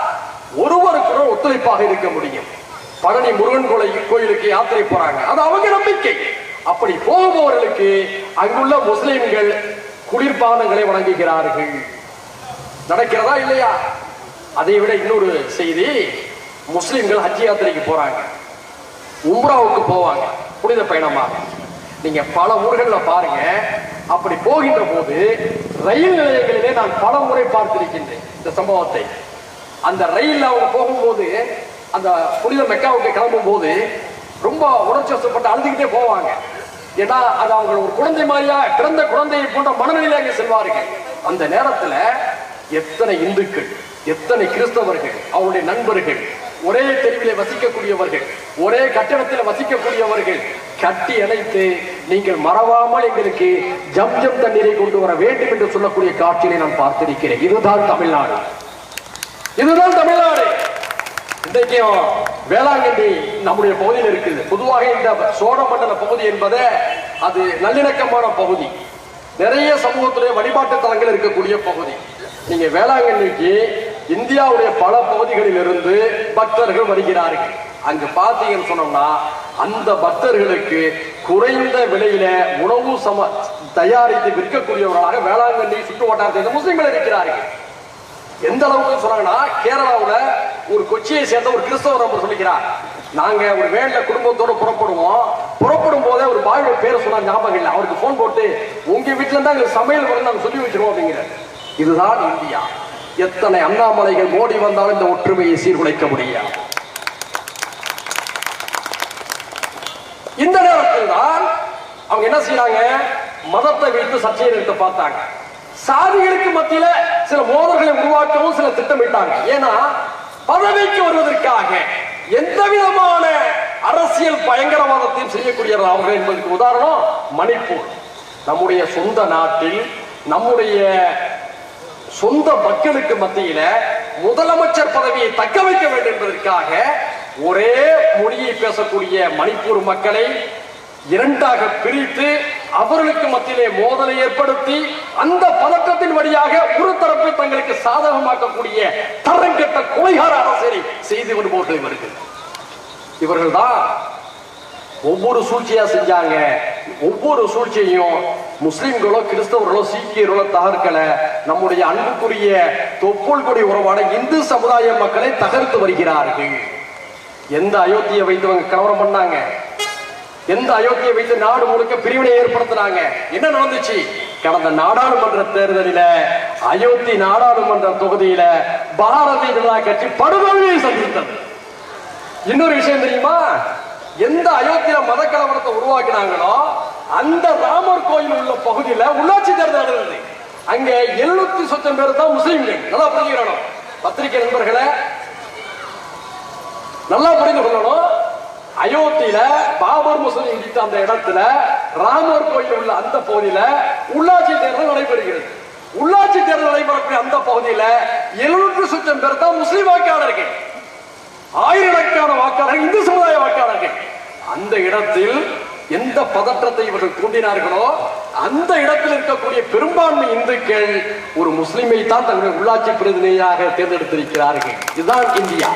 ஒருவருக்கு ஒத்துழைப்பாக இருக்க முடியும். பழனி முருகன் கோயிலுக்கு யாத்திரை போறாங்க, அது அவங்க நம்பிக்கை. அப்படி போகுபவர்களுக்கு அங்குள்ள முஸ்லிம்கள் குளிர்பானங்களை வழங்குகிறார்கள். நடக்கிறதா இல்லையா? அதை விட இன்னொரு செய்தி, முஸ்லிம்கள் ஹஜ் யாத்திரைக்கு போறாங்க, உம்ராவுக்கு போவாங்க புனித பயணமாக. நீங்க பல ஊர்களில் பாருங்க, அப்படி போகின்ற போது ரயில் நிலையங்களிலே நான் பல முறை பார்த்திருக்கின்றேன் இந்த சம்பவத்தை. அந்த ரயில் அவங்க போகும்போது, அந்த புனித மெக்காவுக்கு கிளம்பும் போது ரொம்ப உணர்ச்சி வசப்பட்டு அழுதுகிட்டே போவாங்க. ஏன்னா அது அவங்க ஒரு குழந்தை மாதிரியா, பிறந்த குழந்தையை போன்ற மனநிலையில அங்கே செல்வார்கள். அந்த நேரத்துல எத்தனை இந்துக்கள், எத்தனை கிறிஸ்தவர்கள், அவருடைய நண்பர்கள், ஒரே தெருவிலே வசிக்கக்கூடியவர்கள், ஒரே கட்டடத்தில் வசிக்கக்கூடியவர்கள் கட்டி அணைத்து, நீங்கள் மறவாமல் எங்களுக்கு ஜம்ஜம் தண்ணீரை கொண்டு வர வேண்டும் என்று சொல்லக்கூடிய காட்சியை நான் பார்த்திருக்கிறேன். இதுதான் தமிழ்நாடு, இதுதான் தமிழ்நாடு. இன்றைக்கும் வேளாங்கண்ணி நம்முடைய பகுதியில் இருக்குது. பொதுவாக இந்த சோழமண்டல பகுதி என்பது அது நல்லிணக்கமான பகுதி, நிறைய சமூகத்துடைய வழிபாட்டு தலங்கள் இருக்கக்கூடிய பகுதி. நீங்க வேளாங்கண்ணிக்கு இந்தியாவுடைய பல பகுதிகளில் இருந்து பக்தர்கள் வருகிறார்கள். அங்கு பார்த்தீங்கன்னு சொன்னோம்னா அந்த பக்தர்களுக்கு குறைந்த விலையில உணவு தயாரித்து விற்கக்கூடியவர்களாக வேளாங்கண்ணி சுற்று வட்டாரத்தில் முஸ்லிம்கள் இருக்கிறார்கள். எந்த அளவுக்கு சொன்னாங்கன்னா, கேரளாவுல ஒரு கொச்சியை சேர்ந்த ஒரு கிறிஸ்தவர் நபர் சொல்லிக்கிறார், நாங்க ஒரு வேன்ல குடும்பத்தோட புறப்படும் போதே ஒரு பாயோட பேரை சொன்னா ஞாபகம் இல்லை, அவருக்கு போன் போட்டு உங்க வீட்டுல இருந்தா எங்களுக்கு சமையல் வரும் நாங்க சொல்லி வச்சிருவோம் அப்படிங்கிற. இதுதான் இந்தியா. எத்தனை அண்ணாமலைகள் மோடி வந்தாலும் இந்த ஒற்றுமையை சீர்குலைக்க முடியாது. இந்த நேரத்தில் தான் அவங்க என்ன செய்யறாங்க, மதத்தை வைத்து சர்ச்சையை நிறுத்த பார்த்தாங்க. சாதிகளுக்கு மத்தியில சில மோதல்களை உருவாக்கவும் சில திட்டமிட்டாங்க. ஏன்னா பதவிக்கு வருவதற்காக எந்த விதமான அரசியல் பயங்கரவாதத்தையும் செய்யக்கூடியவர்கள் என்பதற்கு உதாரணம் மணிப்பூர். நம்முடைய சொந்த நாட்டில் நம்முடைய சொந்த மக்களுக்கு மத்தியில முதலமைச்சர் பதவியை தக்க வைக்க வேண்டும் என்பதற்காக ஒரே மொழியை பேசக்கூடிய மணிப்பூர் மக்களை இரண்டாக பிரித்து அவர்களுக்கு மத்தியிலே மோதலை ஏற்படுத்தி அந்த பதற்றத்தின் வழியாக ஒரு தரப்பை தங்களுக்கு சாதகமாக்கக்கூடிய தரங்கட்ட கொலைகார அரசியலை செய்து கொண்டு போட்டு வருகிறது. இவர்கள் தான் ஒவ்வொரு சூழ்ச்சியா செஞ்சாங்க. ஒவ்வொரு சூழ்ச்சியையும் முஸ்லிம்களோ கிறிஸ்தவர்களோ சீக்கியர்களோ தகர்க்கல. நம்முடைய அன்புக்குரிய தொப்புள் கொடி உறவான இந்து சமுதாய மக்களை தகர்த்து வருகிறார்கள். எந்த அயோத்தியை வைத்தவங்க கலவரம் பண்ணாங்க, எந்த அயோத்தியை வைத்து நாடு முழுக்க பிரிவினை ஏற்படுத்தினாங்க, என்ன நடந்துச்சு? கடந்த நாடாளுமன்ற தேர்தலில் அயோத்தி நாடாளுமன்ற தொகுதியில பாரதிய ஜனதா கட்சி படுதோல்வியை சந்தித்தது. இன்னொரு விஷயம் தெரியுமா, எந்த அயோத்தியில மத கலவரத்தை உருவாக்கினாங்களோ அந்த ராமர் கோயில் உள்ள பகுதியில உள்ளாட்சி தேர்தல் நடந்தது. அங்க 700 சொச்சம் பேர் தான் முஸ்லிம்கள். நல்லா புரிஞ்சுக்கணும் பத்திரிகை நண்பர்களை, நல்லா புரிந்து கொள்ளணும். அயோத்தியில பாபர் மசூதி இடித்த அந்த இடத்துல ராமர் கோயில் உள்ள அந்த பகுதியில உள்ளாட்சி தேர்தல் நடைபெறுகிறது. உள்ளாட்சி தேர்தல் நடைபெறக்கூடிய அந்த பகுதியில 700 சொச்சம் பேர் தான் முஸ்லிம் வாக்காளர்கள், ஆயிரக்கணக்கான வாக்காளர்கள் இந்து சமுதாய வாக்காளர்கள். அந்த இடத்தில் எந்த பதற்றத்தை இவர்கள் தூண்டினார்களோ அந்த இடத்தில் இருக்கக்கூடிய பெரும்பான்மை இந்துக்கள் ஒரு முஸ்லிமை தான் தங்களுடைய உள்ளாட்சி பிரதிநிதியாக தேர்ந்தெடுத்திருக்கிறார்கள். இதுதான் இந்தியா.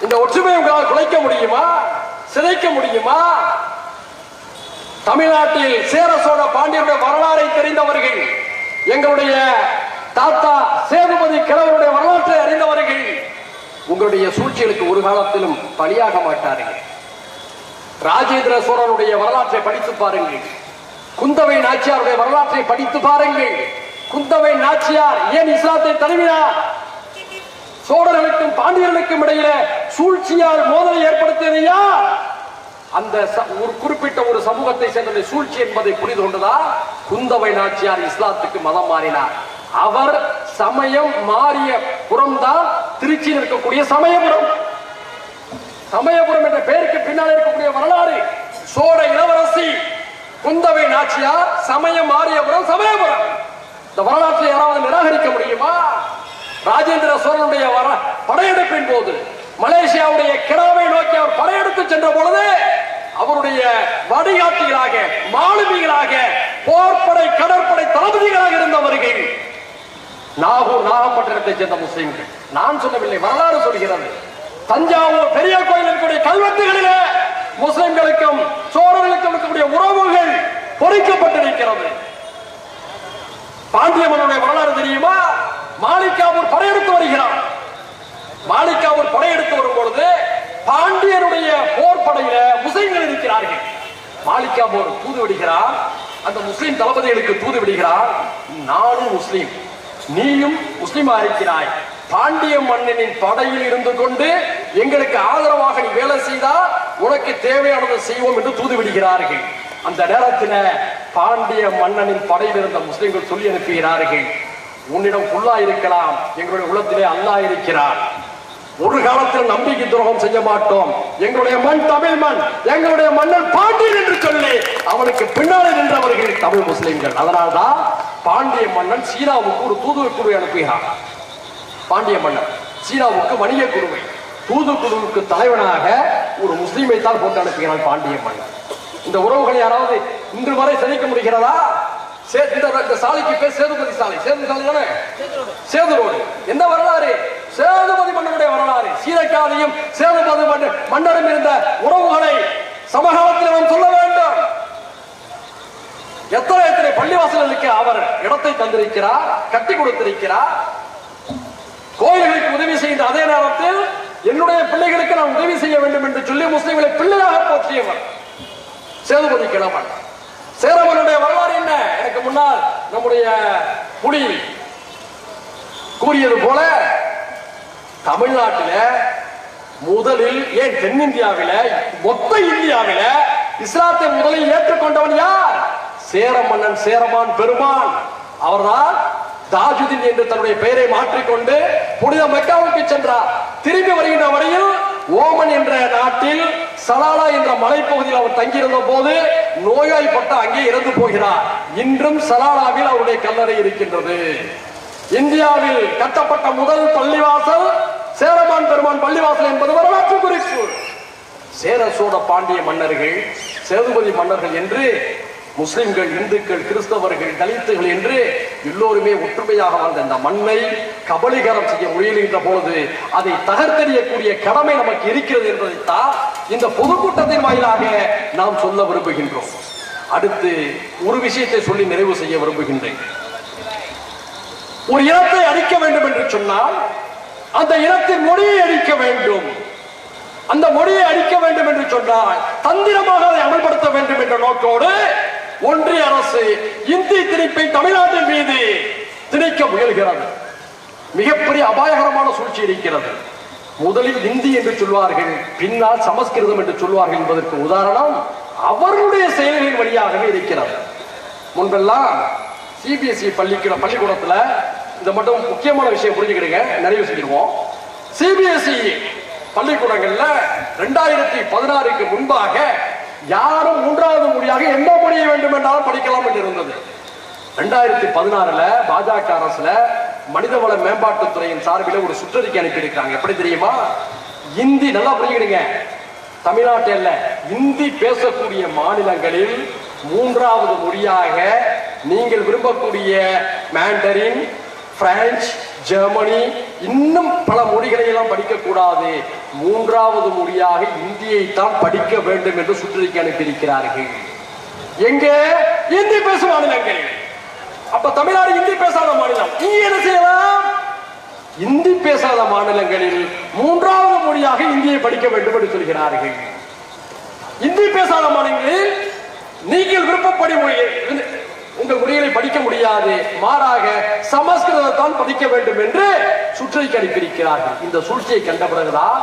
இந்த ஒற்றுமையை உங்களால் குலைக்க முடியுமா, சிதைக்க முடியுமா? தமிழ்நாட்டில் சேர சோழ பாண்டியருடைய வரலாறை தெரிந்தவர்கள், எங்களுடைய தாத்தா சேதுபதி கிழவருடைய வரலாற்றை அறிந்தவர்கள் உங்களுடைய சூழ்ச்சிகளுக்கு ஒரு காலத்திலும் பலியாக மாட்டார்கள். ராஜேந்திர சோழனுடைய வரலாற்றை படித்து பாருங்கள். குந்தவை நாச்சியாருடைய வரலாற்றை படித்து பாருங்கள். குந்தவை நாச்சியார் ஏன் இஸ்லாத்தை தழுவினார்? சோழர்களுக்கும் பாண்டியர்களுக்கும் இடையில சூழ்ச்சியால் மோதலை ஏற்படுத்தியது யார்? அந்த ஒரு குறிப்பிட்ட ஒரு சமூகத்தை சேர்ந்த சூழ்ச்சி என்பதை புரிந்து கொண்டதால் குந்தவை நாச்சியார் இஸ்லாத்துக்கு மதம் மாறினார். அவர் சமயம் மாறிய புறம்தான் திருச்சியில் இருக்கக்கூடிய சமயபுரம். சமயபுரம் என்ற பெயருக்கு பின்னால் இருக்கக்கூடிய வரலாறு. சோழ இளவரசி குந்தவை நாச்சியார், சமயம் மாறியபுரம் சமயபுரம். இந்த வரலாற்றை யாராவது நிராகரிக்க முடியுமா? ராஜேந்திர சோழனுடைய படையெடுப்பின் போது மலேசியாவுடைய கிடாவை நோக்கி அவர் படையெடுத்து சென்ற பொழுது அவருடைய வழிகாட்டிகளாக, மாலுமிகளாக, போர்ப்படை கடற்படை தளபதிகளாக இருந்தவர்கள் நாகூர் நாகப்பட்டினத்தை சேர்ந்த முஸ்லிம்கள். நான் சொல்லவில்லை, வரலாறு சொல்கிறது. தஞ்சாவூர் பெரிய கோயிலுடைய கல்வெட்டுகளிலே முஸ்லிம்களுக்கும் சோழர்களுக்கும் இருக்கக்கூடிய உறவுகள் பொறிக்கப்பட்டிருக்கிறது. பாண்டிய மன்னனுடைய வரலாறு தெரியுமா? மாலிகாவூர் படையெடுத்து வருகிறார். மாலிகாவூர் படையெடுத்து வரும் பொழுது பாண்டியனுடைய போர்படையில முஸ்லிம்கள் இருக்கிறார்கள். மாலிகாவூர் தூது விடுகிறார். அந்த முஸ்லிம் தளபதிகளுக்கு தூது விடுகிறார், நானும் முஸ்லிம், நீயும் முஸ்லிமா இருக்கிறாய், பாண்டிய மன்னனின் படையில் இருந்து கொண்டு எங்களுக்கு ஆதரவாக நீ வேலை செய்தா உனக்கு தேவையானதை செய்வோம் என்று தூது விடுகிறார்கள். அந்த நேரத்தில் பாண்டிய மன்னனின் படையில் இருந்த முஸ்லிம்கள் சொல்லி அனுப்புகிறார்கள், உன்னிடம் புல்லா இருக்கலாம், எங்களுடைய உள்ளத்திலே அல்லாஹ் இருக்கிறார், ஒரு காலத்தில் நம்பிக்கை துரோகம் செய்ய மாட்டோம், எங்களுடைய மண் தமிழ் மண், எங்களுடைய மன்னன் பாண்டியன் என்று சொல்லி அவனுக்கு பின்னாலே நின்றவர்கள் தமிழ் முஸ்லிம்கள். அதனால்தான் பாண்டிய மன்னன் சீனாவுக்கு ஒரு தூதுவ குழுவை அனுப்புகிறார். பாண்டிய மன்னன் சீனாவுக்கு வணிக குழுவை, தூதுக்குழுவுக்கு தலைவனாக ஒரு முஸ்லீமை தான் போட்டு அனுப்புகிறான் பாண்டிய மன்னன். இந்த உறவுகளை யாராவது இன்று வரை சந்திக்க முடிகிறதா? இந்த சாலைக்கு பேர் சேதுபதி சாலை. சேதுபதி சாலை தானே? சேது ரோடு. எந்த வரலாறு? சேதுபதி மன்னனுடைய வரலாறு. சீரக்காதையும் சேதுபதி மன்னரும் இருந்த உறவுகளை சமகாலத்தில் நாம் சொல்ல வேண்டும். எத்தனை பள்ளிவாசல்களுக்கு அவர் இடத்தை தந்திருக்கிறார், கட்டி கொடுத்திருக்கிறார். கோயில்களுக்கு உதவி செய்த அதே நேரத்தில் என்னுடைய பிள்ளைகளுக்கு நான் உதவி செய்ய வேண்டும் என்று சொல்லி முஸ்லிம்களை பிள்ளையாக போற்றியவர் சேதுபதி கிழவன். சேரவனுடைய வரலாறு என்ன? எனக்கு முன்னால் நம்முடைய புலி கூறியது போல தமிழ்நாட்டில முதலில், ஏன் தென்னிந்தியாவில, மொத்த இந்தியாவில இஸ்லாத்தை முதலில் ஏற்றுக்கொண்டவன் யார்? சேர மன்னன் சேரமான் பெருமான். அவர்தான் தாஜுதீன் என்று தன்னுடைய பெயரை மாற்றிக்கொண்டு புனித மெக்காவுக்கு சென்றார். திரும்பி வருகின்ற வரையில் ஓமன் என்ற நாட்டில் சலாலா என்ற மலைப்பகுதியில் அவர் தங்கியிருந்த போது நோயாய்ப்பட்டு அங்கே இறந்து போகிறார். இன்றும் சலாலாவில் அவருடைய கல்லறை இருக்கின்றது. இந்தியாவில் கட்டப்பட்ட முதல் பள்ளிவாசல் சேரமான் பெருமான் பள்ளிவாசல் என்பது வரலாற்று குறிப்பு. சேர சோழ பாண்டிய மன்னர்கள், சேதுபதி மன்னர்கள் என்று முஸ்லிம்கள், இந்துக்கள், கிறிஸ்தவர்கள், தலித்துகள் என்று எல்லோருமே ஒற்றுமையாக வாழ்ந்த இந்த மண்ணை கபலீகரம் செய்ய முயலுகின்ற பொழுது அதை தகர்த்தெறியக்கூடிய கடமை நமக்கு இருக்கிறது என்பதைத்தான் இந்த பொதுக்கூட்டத்தின் வாயிலாக நாம் சொல்ல விரும்புகின்றோம். அடுத்து ஒரு விஷயத்தை சொல்லி நிறைவு செய்ய விரும்புகின்றேன். ஒரு இனத்தை அழிக்க வேண்டும் என்று சொன்னால் அந்த இனத்தின் மொழியை அழிக்க வேண்டும். அந்த மொழியை அழிக்க வேண்டும் என்று சொன்னால் தந்திரமாக அதை அமல்படுத்த வேண்டும் என்ற நோக்கோடு ஒன்றிய அரசு இந்தி திணிப்பை தமிழ்நாட்டின் மீது திணிக்க முயல்கிறது. மிகப்பெரிய அபாயகரமான சூழ்ச்சி இருக்கிறது. முதலில் இந்தி என்று சொல்வார்கள், பின்னால் சமஸ்கிருதம் என்று சொல்வார்கள் என்பதற்கு உதாரணம் அவர்களுடைய செயல்களின் வழியாகவே இருக்கிறது. முன்பெல்லாம் சிபிஎஸ்இ பள்ளிக்கூடத்துல இந்த மட்டும் முக்கியமான விஷயம் புரிஞ்சுக்கிடுங்க, நிறைவு செஞ்சிருவோம். சிபிஎஸ்இ பள்ளிக்கூடங்கள்ல 2016க்கு முன்பாக யாரும் மூன்றாவது மொழியாக எந்த மொழியை வேண்டும் என்றாலும் படிக்கலாம் என்று இருந்தது. 2016ல பாஜக அரசுல மனிதவள மேம்பாட்டுத்துறையின் சார்பில் ஒரு சுற்றறிக்கை அனுப்பியிருக்காங்க. எப்படி தெரியுமா? இந்தி, நல்லா புரிஞ்சுக்கிடுங்க, தமிழ்நாட்டில் அல்ல, இந்தி பேசக்கூடிய மாநிலங்களில் மூன்றாவது மொழியாக நீங்கள் விரும்பக்கூடிய மாண்டரின், பிரெஞ்சு, ஜெர்மனி, இன்னும் பல மொழிகளை எல்லாம் படிக்கக்கூடாது, மூன்றாவது மொழியாக இந்தியை தான் படிக்க வேண்டும் என்று சுற்றறிக்கை அனுப்பியிருக்கிறார்கள். எங்கே? இந்தி பேசும் மாநிலங்கள். அப்ப தமிழ்நாடு இந்தி பேசாத மாநிலம். இங்க என்ன செய்யலாம்? இந்தி பேசாத மாநிலங்களில் மூன்றாவது மொழியாக இந்தியை படிக்க வேண்டும் என்று சொல்கிறார்கள். இந்தி பேசாத மாநிலங்களில் நீங்கள் விருப்பப்படி உங்கள் மொழிகளை படிக்க முடியாது, மாறாக சமஸ்கிருதத்தான் படிக்க வேண்டும் என்று சுற்றறிக்கை அனுப்பியிருக்கிறார்கள். இந்த சூழ்ச்சியை கண்ட பிறகுதான்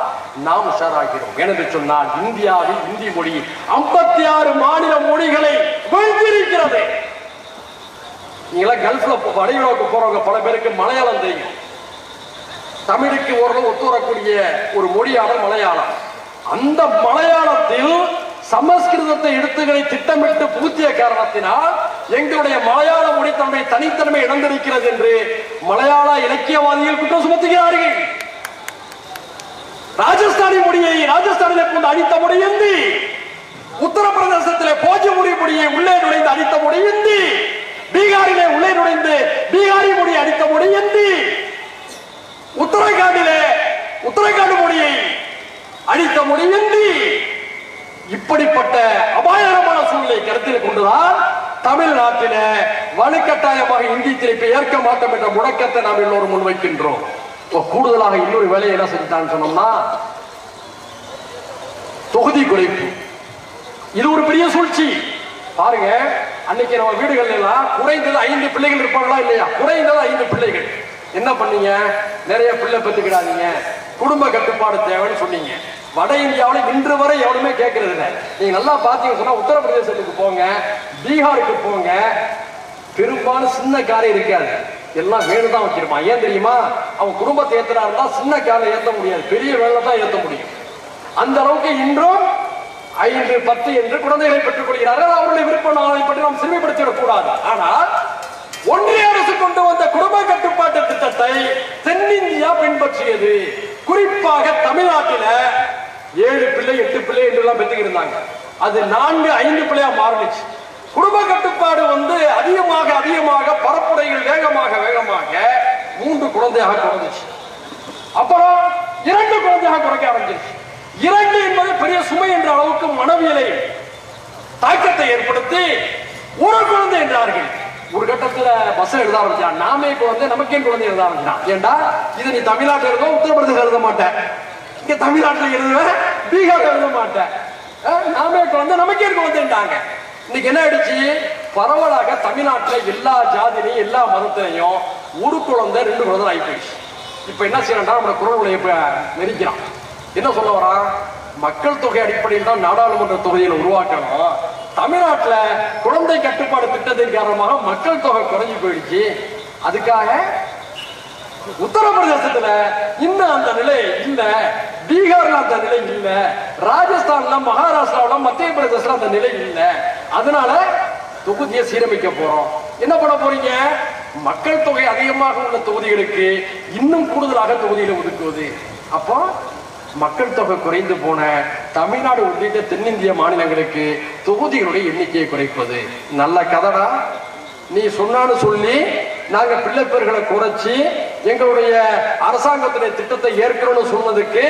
நாம் உஷாராகிறோம். ஏனென்று சொன்னால் இந்தியாவில் இந்தி மொழி 56 மாநில மொழிகளை வென்றிருக்கிறது. நீங்களா கல்ஃப்ல வடகிழக்கு போறவங்க பல பேருக்கு மலையாளம் தெரியும். தமிழுக்கு ஓரளவு ஒத்து வரக்கூடிய ஒரு மொழியான மலையாளம். அந்த மலையாளத்தில் சமஸ்கிருதத்தை எடுத்துகளை திட்டமிட்டு புகுத்திய காரணத்தினால் எங்களுடைய மலையாள மொழி தன்னுடைய தனித்தன்மை இழந்திருக்கிறது என்று மலையாள இலக்கியவாதிகள் குற்றம் சுமத்துகிறார்கள். ராஜஸ்தானி மொழியை ராஜஸ்தானிலே கொண்டு அடித்த மொழி இந்தி, உத்தரப்பிரதேசத்திலே போஜ்பூரி மொழியை உள்ளே நுழைந்து அடித்த மொழி இந்தி, பீகாரிலே உள்ளே நுழைந்து பீகாரி மொழியை அடித்த மொழி இந்தி, உத்தரகாண்ட் மொழியை அடித்த மொழி இந்தி. இப்படிப்பட்ட அபாயகரமான சூழ்நிலை கருத்தில் கொண்டுதான் தமிழ்நாட்டில வலுக்கட்டாயமாக இந்தி திணிப்பை ஏற்க மாட்டோம் என்ற முழக்கத்தை நாம் எல்லோரும் முன்வைக்கின்றோம். கூடுதலாக இன்னொரு வேலையை என்ன செஞ்சான்னு சொன்னோம்னா தொகுதி குறைப்பு. இது ஒரு பெரிய சூழ்ச்சி. பாருங்க, அன்னைக்கு நம்ம வீடுகள் எல்லாம் குறைந்தது 5 பிள்ளைகள் இருப்பாங்களா இல்லையா? குறைந்தது 5 பிள்ளைகள். என்ன பண்ணீங்க? நிறைய பிள்ளை பெற்றுக்கிடாதீங்க, குடும்ப கட்டுப்பாடு தேவைன்னு சொன்னீங்க. வட இந்தியாவில் இன்று வரை எவனுமே கேட்கறது இல்லை. நீங்க நல்லா பாத்தீங்க சொன்னா உத்தரப்பிரதேசத்துக்கு போங்க, பீகாருக்கு போங்க, பெரும்பாலும் சின்ன காரை இருக்காது, எல்லாம் வேணுதான் வச்சிருப்பான். ஏன் தெரியுமா? அவன் குடும்பத்தை ஏத்துறா இருந்தா சின்ன காரை ஏற்ற முடியாது, பெரிய வேலை தான் ஏற்ற முடியும். அந்த அளவுக்கு இன்றும் 5, 10 என்று குழந்தைகளை பெற்றுக் கொள்கிறார்கள். அவருடைய விருப்ப நாளை பற்றி நாம் சிறுமைப்படுத்திவிடக் கூடாது. ஆனால் ஒன்றிய அரசு கொண்டு வந்த குடும்ப கட்டுப்பாட்டு திட்டத்தை தென்னிந்தியா பின்பற்றியது. குறிப்பாக தமிழ்நாட்டில 7 பிள்ளை 8 பிள்ளை என்றெல்லாம் பெற்றுக்கிட்டு அது 4, 5 பிள்ளையா மாறிடுச்சு. குடும்ப கட்டுப்பாடு அதிகமாக பரப்புரைகள் வேகமாக 3 குழந்தையாக குறைஞ்சிச்சு. அப்புறம் 2 குழந்தையாக குறைக்க ஆரம்பிச்சிருச்சு. 2 என்பது பெரிய சுமை என்ற அளவுக்கு மனவியலை தாக்கத்தை ஏற்படுத்தி 1 குழந்தை என்றார்கள். ஒரு கட்டத்துல பஸ் எழுத ஆரம்பிச்சான், நாமே குழந்தை நமக்கே குழந்தை எழுத ஆரம்பிச்சான். ஏண்டா இது நீ தமிழ்நாட்டில் எழுத உத்தரப்பிரதேசம் எழுத மாட்டேன், இங்க தமிழ்நாட்டில் எழுதுவேன், பீகார் எழுத மாட்டேன், நாமே குழந்தை நமக்கே குழந்தைட்டாங்க. இன்னைக்கு என்ன ஆயிடுச்சு? பரவலாக தமிழ்நாட்டில் எல்லா ஜாதிலையும் எல்லா மதத்திலையும் 1 குழந்தை 2 குழந்தை ஆகி போயிடுச்சு. இப்ப என்ன செய்யறா? நம்ம குரல் இப்ப நெரிக்கிறான். என்ன சொல்ல வரான்? மக்கள் தொகை அடிப்படையில் தான் நாடாளுமன்ற தொகுதியில் உருவாக்கணும். தமிழ்நாட்டில் குழந்தை கட்டுப்பாடு திட்டத்தின் காரணமாக மக்கள் தொகை குறைஞ்சி போயிடுச்சு. அதுக்காக உத்தரப்பிரதேசத்துல இன்னும் அந்த நிலை இல்ல, பீகார்ல அந்த நிலை இல்ல, ராஜஸ்தான்ல, மகாராஷ்டிராவில, மத்திய பிரதேசல அந்த நிலை இல்ல. அதனால தொகுதியை சீரமைக்க போறோம். என்ன பண்ண போறீங்க? மக்கள் தொகை அதிகமாக உள்ள தொகுதிகளுக்கு இன்னும் கூடுதலாக தொகுதியில ஒதுக்குவது. அப்போ மக்கள் தொகை குறைந்து போன தமிழ்நாடு உள்ளிட்ட தென்னிந்திய மாநிலங்களுக்கு தொகுதிகளுடைய எண்ணிக்கையை குறைப்பது. நல்ல கதடா. நீ சொன்னான்னு சொல்லி நாங்க பிள்ளை பேர்களை குறைச்சி எங்களுடைய அரசாங்கத்துடைய திட்டத்தை ஏற்கனவே சொன்னதுக்கு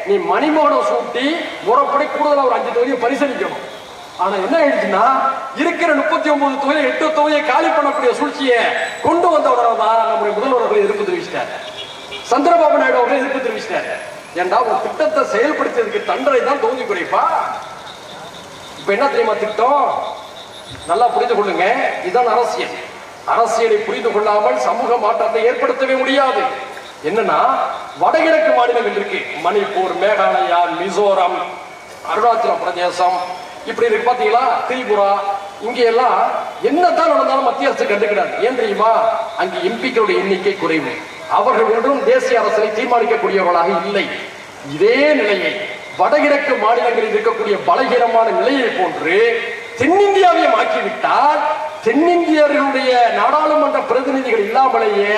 நீ மணிமோகம் சூட்டி முறைப்படி கூடுதலாக ஒரு 5 தொகுதியை பரிசீலிக்கணும். ஆனா என்ன ஆயிடுச்சுன்னா இருக்கிற 39 தொகுதியை 8 தொகுதியை காலி பண்ணக்கூடிய சூழ்ச்சியை கொண்டு வந்தவர்தான் நம்முடைய முதல்வர்கள் எதிர்ப்பு தெரிவிச்சிட்டார். சந்திரபாபு நாயுடு அவர்கள் எதிர்ப்பு தெரிவிச்சிட்டார். ஏண்டா ஒரு திட்டத்தை செயல்படுத்தியதுக்கு தண்டனை தான் தொகுதி குறைப்பா? இப்ப என்ன தெரியுமா திட்டம்? நல்லா புரிந்து கொள்ளுங்க. இதுதான் அரசியல். அரசியலை புரிந்து கொள்ளாமல் சமூக மாற்றத்தை ஏற்படுத்தவே முடியாது. என்னன்னா வடகிழக்கு மாநிலங்கள் இருக்கு, மணிப்பூர், மேகாலயா, மிசோரம், அருணாச்சல பிரதேசம், இப்படி இருக்கு பாத்தீங்களா, திரிபுரா. இங்க எல்லாம் என்னதான் நடந்தாலும் மத்திய அரசு கண்டுக்கிறாங்க. ஏன் தெரியுமா? அங்க எம்பிக்களுடைய எண்ணிக்கை குறைவு. அவர்கள் ஒன்றும் தேசிய அரசை தீர்மானிக்கக்கூடியவர்களாக இல்லை. இதே நிலையை வடகிழக்கு மாநிலங்களில் இருக்கக்கூடிய பலகீனமான நிலையை போன்று தென்னிந்தியாவையும் ஆக்கிவிட்டால் தென்னிந்தியர்களுடைய நாடாளுமன்ற பிரதிநிதிகள் இல்லாமலேயே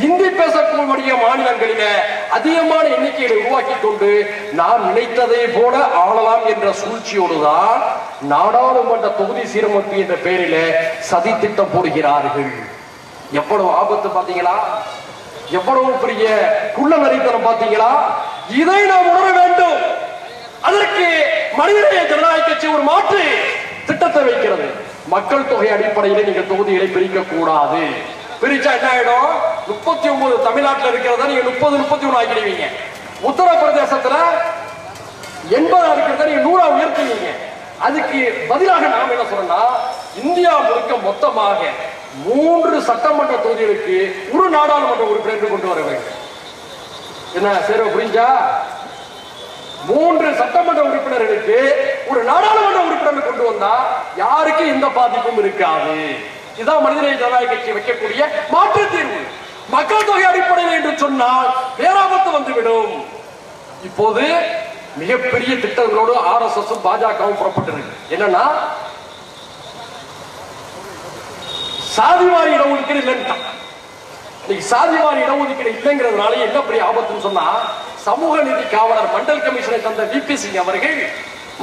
இந்தி பேசக்கூடிய மாநிலங்களில அதிகமான எண்ணிக்கையை உருவாக்கி கொண்டு நாம் நினைத்ததை போல ஆளலாம் என்ற சூழ்ச்சியோடுதான் நாடாளுமன்ற தொகுதி சீரமைப்பு என்ற பெயரில சதி திட்டம் போடுகிறார்கள். எவ்வளவு ஆபத்து பாத்தீங்களா? எவ்வளவு பெரிய குள்ள நரித்தனம் பார்த்தீங்களா? இதை நாம் உணர வேண்டும். அதற்கு மனிதநேய ஜனநாயக கட்சி ஒரு மாற்று திட்டத்தை வைக்கிறது. மக்கள் தொகை அடிப்படையில் நீங்க தொகுதிகளை பிரிக்க கூடாது. பிரிச்சா என்ன ஆயிடும்? 39 தமிழ்நாட்டில் இருக்கிறத நீங்க 30 31 ஆக்கிடுவீங்க. உத்தரப்பிரதேசத்துல 80 இருக்கிறத நீங்க 100 உயர்த்துவீங்க. அதுக்கு பதிலாக நாம் என்ன சொல்றோம்னா, இந்தியா முழுக்க மொத்தமாக 3 சட்டமன்ற தொகுதிகளுக்கு ஒரு நாடாளுமன்ற உறுப்பினர் கொண்டு வர வேண்டும். என்ன சேர புரிஞ்சா? 3 சட்டமன்ற உறுப்பினர்களுக்கு ஒரு நாடாளுமன்ற உறுப்பினர் கொண்டு வந்தா யாருக்கு எந்த பாதிப்பும் இருக்காது. இதுதான் மனிதநேய ஜனநாயக கட்சி வைக்கக்கூடிய மாற்று தீர்வு. மக்கள் தொகை அடிப்படையில் என்று சொன்னால் பேராபத்து வந்துவிடும். இப்போது மிகப்பெரிய திட்டங்களோடு RSS பாஜகவும் புறப்பட்டிருக்கு. என்னன்னா, சாதிவாரி இடஒதுக்கீடு இல்லைன்னா, சாதிவாரி இடஒதுக்கீடு இல்லைங்கிறதுனால என்ன பெரிய ஆபத்துன்னு சொன்னா, சமூக நீதி காவலர் மண்டல் கமிஷனை தந்த VP சிங் அவர்கள்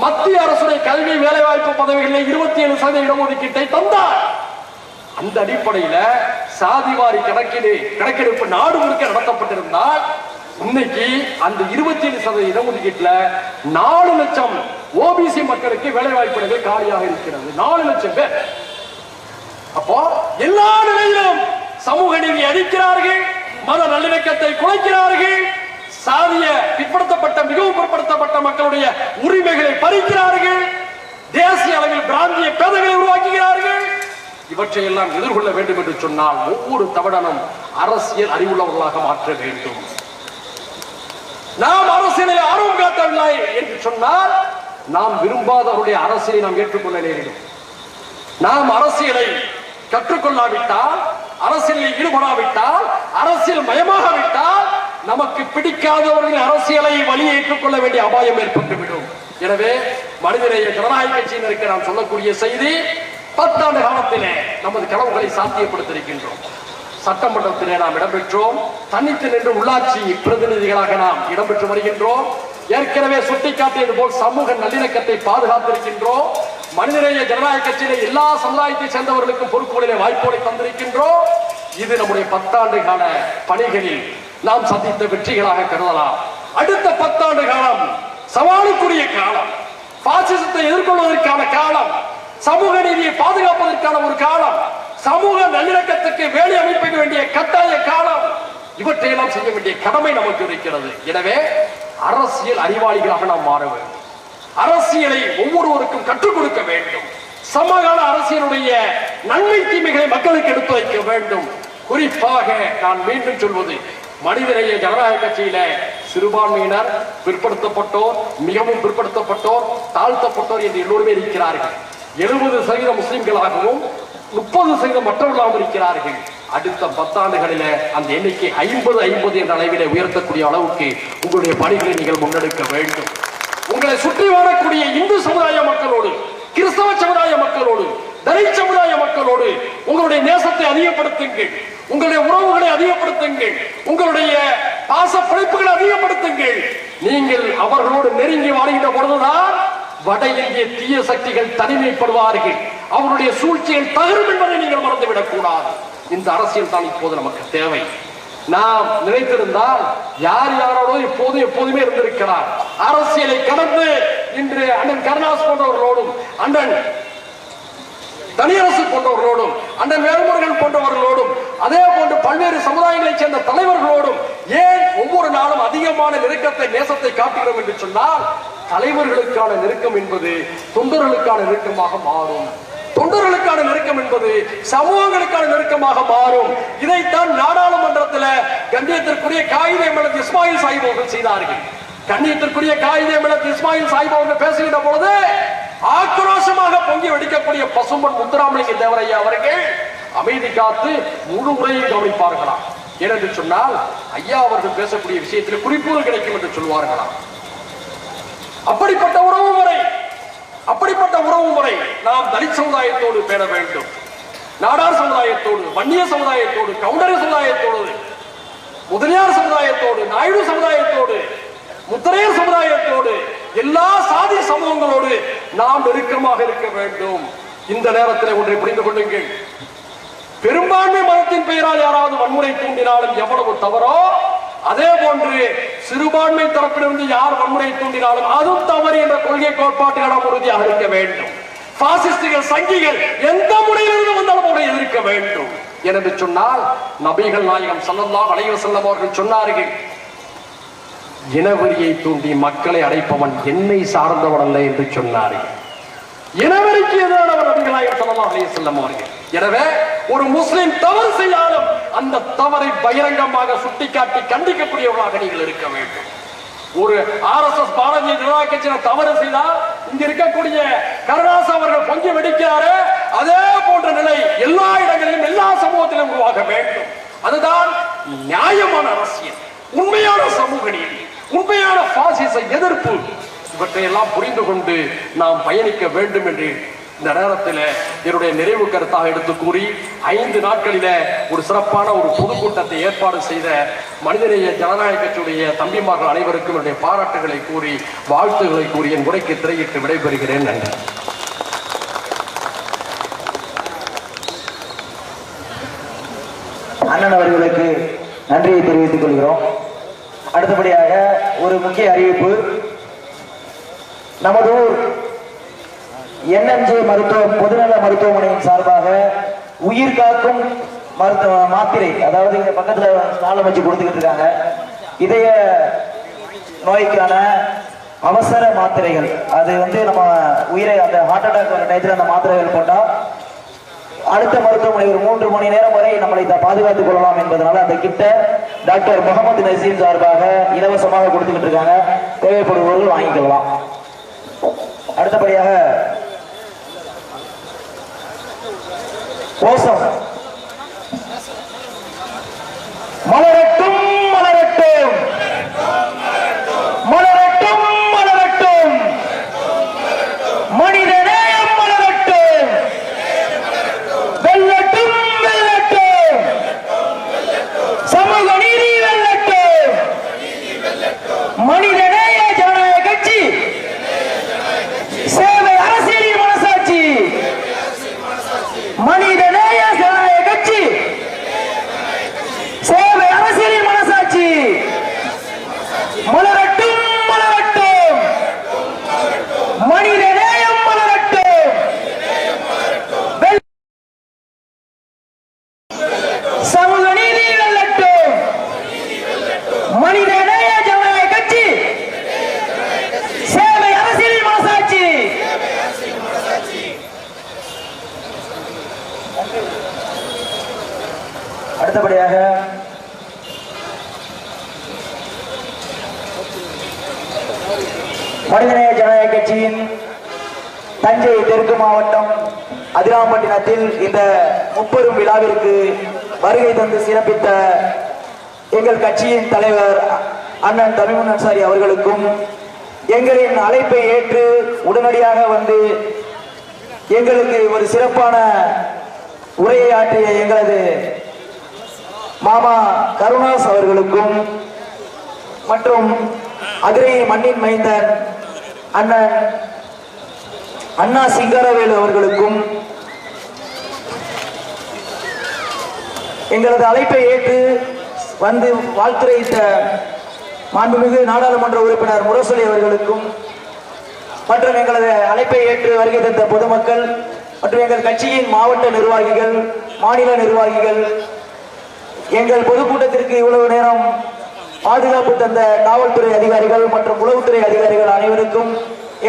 மத்திய அரசுடைய கல்வி வேலைவாய்ப்பு பதவிகளில் 27% இடஒதுக்கீட்டை தந்தார். அந்த அடிப்படையில் சாதிவாரி கணக்கெடுப்பு நாடு முழுக்க நடத்தப்பட்டிருந்தால் இன்னைக்கு அந்த 27% இடஒதுக்கீட்டுல 4 லட்சம் OBC மக்களுக்கு வேலைவாய்ப்புகள் காலியாக இருக்கிறது. 4 லட்சம் பேர். அப்போ எல்லா நிலையிலும் சமூக நீதி அளிக்கிறார்கள், மத நல்லிணக்கத்தை குலைக்கிறார்கள், சாதிய பிற்படுத்தப்பட்ட மிகவும் பிற்படுத்தப்பட்ட மக்களுடைய உரிமைகளை பறிக்கிறார்கள், தேசிய அளவில் பிராந்திய பேதங்களை உருவாக்குகிறார்கள். இவற்றையெல்லாம் எதிர்கொள்ள வேண்டும் என்று சொன்னால் ஒவ்வொரு தமிழனும் அரசியல் அறிவுள்ளவர்களாக மாற்ற வேண்டும். நாம் அரசியலை ஆர்வம் காட்டவில்லை என்று சொன்னால் நாம் விரும்பாதவருடைய அரசியலை நாம் ஏற்றுக்கொள்ள நேரிடும். நாம் அரசியலை கற்றுக்கொள்ளாவிட்டால், அரசியலில் ஈடுபடாவிட்டால், அரசியல் மயமாகாவிட்டால் நமக்கு பிடிக்காதவர்களின் அரசியலை வழி ஏற்றுக்கொள்ள வேண்டிய அபாயம் ஏற்பட்டுவிடும். எனவே மனிதநேய ஜனநாயக கட்சியினருக்கு நாம் சொல்லக்கூடிய செய்தி, 10 ஆண்டு காலத்திலே நமது கனவுகளை சாத்தியப்படுத்தியிருக்கின்றோம். சட்டமன்றத்திலே நாம் இடம்பெற்றோம். தனித்து நின்று உள்ளாட்சி பிரதிநிதிகளாக நாம் இடம்பெற்று வருகின்றோம். ஏற்கனவே சுட்டிக்காட்டியது போல் சமூக நல்லிணக்கத்தை பாதுகாத்திருக்கின்றோம். மனிதநேய ஜனநாயக கட்சியிலே எல்லா சமுதாயத்தை சேர்ந்தவர்களுக்கும் பொறுப்புகளிலே வாய்ப்புகளை தந்திருக்கின்றோம். இது நம்முடைய 10 ஆண்டு கால பணிகளில் நாம் சந்தித்த வெற்றிகளாக கருதலாம். அடுத்த 10 ஆண்டு காலம் சவாலுக்குரிய காலம், பாசிசத்தை எதிர்கொள்வதற்கான காலம், சமூக நீதியை பாதுகாப்பதற்கான ஒரு காலம், சமூக நல்லிணக்கத்துக்கு வேலை அமைக்க வேண்டிய கட்டாய காலம். இவற்றையெல்லாம் செய்ய வேண்டிய கடமை நமக்கு இருக்கிறது. எனவே அரசியல் அறிவாளிகளாக நாம் மாற வேண்டும். அரசியலை ஒவ்வொருவருக்கும் கற்றுக் கொடுக்க வேண்டும். சமகால அரசியலுடைய நன்மை தீமைகளை மக்களுக்கு எடுத்து வைக்க வேண்டும். குறிப்பாக நான் மீண்டும் சொல்வது, மனிதநேய ஜனநாயக கட்சியில சிறுபான்மையினர், பிற்படுத்தப்பட்டோர், மிகவும் பிற்படுத்தப்பட்டோர், தாழ்த்தப்பட்டோர் என்று எல்லோருமே இருக்கிறார்கள். 70% முஸ்லிம்களாகவும் 30% மற்றவர்களாகவும் இருக்கிறார்கள். அடுத்த 10 ஆண்டுகளில் அந்த எண்ணிக்கை 50-50 என்ற அளவிலே உயர்த்தக்கூடிய அளவுக்கு உங்களுடைய பணிகளை நீங்கள் முன்னெடுக்க வேண்டும். உங்களை சுற்றி வாழக்கூடிய இந்து சமுதாய மக்களோடு, கிறிஸ்தவ சமுதாய மக்களோடு, தலித் சமுதாய மக்களோடு உங்களுடைய நேசத்தை அதிகப்படுத்துங்கள், உங்களுடைய உறவுகளை அதிகப்படுத்துங்கள், உங்களுடைய பாச பிழைப்புகளை அதிகப்படுத்துங்கள். நீங்கள் அவர்களோடு நெருங்கி வாழ்கின்ற பொழுதுதான் வட இந்திய தீய சக்திகள் தனிமைப்படுவார்கள், அவருடைய சூழ்ச்சிகள் தகரும் என்பதை நீங்கள் மறந்துவிடக் கூடாது. இந்த அரசியல் தான் இப்போது நமக்கு தேவை. நாம் நினைத்திருந்தால் யார் யாரோடு எப்போதுமே இருந்திருக்கிறார். அரசியலை கடந்து இன்று அண்ணன் கருணாஸ் போன்றவர்களோடும், அண்ணன் தனியரசு போன்றவர்களோடும், அண்ணன் வேலுமுருகன் போன்றவர்களோடும், அதே போன்று பல்வேறு சமுதாயங்களைச் சேர்ந்த தலைவர்களோடும் ஏன் ஒவ்வொரு நாளும் அதிகமான நெருக்கத்தை, நேசத்தை காட்டுகிறோம் என்று சொன்னால், தலைவர்களுக்கான நெருக்கம் என்பது தொண்டர்களுக்கான நெருக்கமாக மாறும். தொண்டர்களுக்கான நெருக்கம் என்பது சமூகங்களுக்கான நெருக்கமாக மாறும். இதைத்தான் நாடாளுமன்றத்தில் கண்ணியத்திற்குரிய காயிதே மில்லத் இஸ்மாயில் சாஹிப் அவர்கள் செய்தார்கள். கண்ணியத்திற்குரிய காயிதே மில்லத் இஸ்மாயில் சாஹிப் அவர்கள் பேசுகின்ற பொழுது ஆக்ரோஷமாக பொங்கி வெடிக்கக்கூடிய பசும்பொன் முத்துராமலிங்க தேவரையா அவர்கள் அமைதி காத்து முழு உரையை கவனிப்பார்களாம். ஏனென்று சொன்னால் ஐயா அவர்கள் பேசக்கூடிய விஷயத்தில் குறிப்புகள் கிடைக்கும் என்று சொல்வார்களாம். அப்படிப்பட்ட உறவு முறை நாம் தலித் சமுதாயத்தோடு பேண வேண்டும். நாடார் சமுதாயத்தோடு, வன்னிய சமுதாயத்தோடு, கவுண்டரி சமுதாயத்தோடு, முதலியார் சமுதாயத்தோடு, நாயுடு சமுதாயத்தோடு, முத்தரையர் சமுதாயத்தோடு, எல்லா சாதி சமூகங்களோடு நாம் நெருக்கமாக இருக்க வேண்டும். இந்த நேரத்தில் ஒன்றை புரிந்து கொள்ளுங்கள். பெரும்பான்மை மதத்தின் பெயரால் யாராவது வன்முறை தூண்டினாலும் எவ்வளவு தவறோ, அதே போன்று சிறுபான்மை தரப்பிலிருந்து யார் வன்முறை தூண்டினாலும் அதுவும் தவறு என்ற கொள்கை கோட்பாட்டில் நாம் உறுதியாக இருக்க வேண்டும். பாசிஸ்டுகள், சங்கிகள் எந்த முறையிலிருந்து வந்தாலும் அவரை எதிர்க்க வேண்டும். என்று சொன்னால் நபிகள் நாயகம் ஸல்லல்லாஹு அலைஹி வஸல்லம் அவர்கள் சொன்னார்கள், இனவெறியை தூண்டி மக்களை அடைப்பவன் என்னை சார்ந்தவன் அல்ல என்று சொன்னார்கள். இனவெறிக்கு எதிரானவர் நபிகள் நாயகம் ஸல்லல்லாஹு அலைஹி வஸல்லம் அவர்கள். எனவே ஒரு முஸ்லிம் தவறு செய்தாலும் அந்த தவறை பகிரங்கமாக சுட்டிக்காட்டி கண்டிக்கக்கூடியவர்களாக நீங்கள் இருக்க வேண்டும். ஒரு RSS பாரதிய ஜனதா கட்சியினர் தவறு செய்தால் இங்க இருக்கக்கூடிய கருணாஸ் அவர்கள் பொங்கி வெடிக்கிறாரு, அதே போன்ற நிலை எல்லா இடங்களிலும் எல்லா சமூகத்திலும் உருவாக வேண்டும். அதுதான் நியாயமான அரசியல், உண்மையான சமூக நீதி, உண்மையான பாசிச எதிர்ப்பு. இவற்றையெல்லாம் புரிந்து கொண்டு நாம் பயணிக்க வேண்டும் என்று இந்த நேரத்தில் என்னுடைய நிறைவு கருத்தாக எடுத்து கூறி, 5 நாட்களில ஒரு சிறப்பான ஒரு பொதுக்கூட்டத்தை ஏற்பாடு செய்த மனிதநேய ஜனநாயக கட்சியுடைய தம்பிமார்கள் அனைவருக்கும் என்னுடைய பாராட்டுகளை கூறி, வாழ்த்துக்களை கூறி என் உரைக்கு திரையிட்டு விடைபெறுகிறேன். நன்றி. அண்ணன் அவர்களுக்கு நன்றியை தெரிவித்துக் கொள்கிறோம். அடுத்தபடியாக ஒரு முக்கிய அறிவிப்பு. நமது ஊர் NMJ பொதுநல மருத்துவமனையின் சார்பாக உயிர் காக்கும் மாத்திரை, அதாவது இங்க பக்கத்துல ஸ்டால் வச்சு கொடுத்துக்கிட்டு இருக்காங்க, இதய நோய்க்கான அவசர மாத்திரைகள். அது நம்ம உயிரை, அந்த ஹார்ட் அட்டாக் வர டயத்தில் அந்த மாத்திரைகள் போட்டா அடுத்த மருத்துவமனை ஒரு 3 மணி நேரம் வரை நம்மளை பாதுகாத்துக் கொள்ளலாம் என்பதனால அந்த கிட்ட டாக்டர் முகமது நசீம் சார்பாக இலவசமாக கொடுத்துக்கிட்டு இருக்காங்க. தேவைப்படுபவர்கள் வாங்கிக்கலாம். அடுத்தபடியாக கோஷம் மலரட்டும் மலரட்டும் மலரட்டும் மலரட்டும் மனிதநேயம் மலரட்டும் வெல்லட்டும் வெல்லட்டும் சமூக நீதி வெல்லட்டும் மனிதநேய ஜனநாயக கட்சி சேவை அரசியலின் மனசாட்சி மனிதநேய ஜனநாயக கட்சி சேவை அரசியலின் மனசாட்சி மலரட்டும் மலரட்டும் மனிதநேயம் மலரட்டும் சமூக நீதி வெல்லட்டும் மனிதநேய ஜனநாயக கட்சி சேவை அரசியலின் மனசாட்சி. அடுத்தபடியாக மனிதநேய ஜனநாயக கட்சியின் தஞ்சை தெற்கு மாவட்டம் அதிராம்பட்டினத்தில் இந்த முப்பெரும் விழாவிற்கு வருகை தந்து சிறப்பித்த எங்கள் கட்சியின் தலைவர் அண்ணன் தமிமுன் அன்சாரி அவர்களுக்கும், எங்களின் அழைப்பை ஏற்று உடனடியாக வந்து எங்களுக்கு ஒரு சிறப்பான உரையை ஆற்றிய எங்களது மாமா கருணாஸ் அவர்களுக்கும், மற்றும் அதிரை மண்ணின் மைந்தன் அண்ணன் அண்ணா சிங்காரவேலு அவர்களுக்கும், எங்களது அழைப்பை ஏற்று வந்து வாழ்த்துரைத்த மாண்புமிகு நாடாளுமன்ற உறுப்பினர் முரசொலி அவர்களுக்கும், மற்றும் எங்களது அழைப்பை ஏற்று வருகை தந்த பொதுமக்கள் மற்றும் எங்கள் கட்சியின் மாவட்ட நிர்வாகிகள், மாநில நிர்வாகிகள், எங்கள் பொதுக்கூட்டத்திற்கு இவ்வளவு நேரம் பாதுகாப்பு தந்த காவல்துறை அதிகாரிகள் மற்றும் உளவுத்துறை அதிகாரிகள் அனைவருக்கும்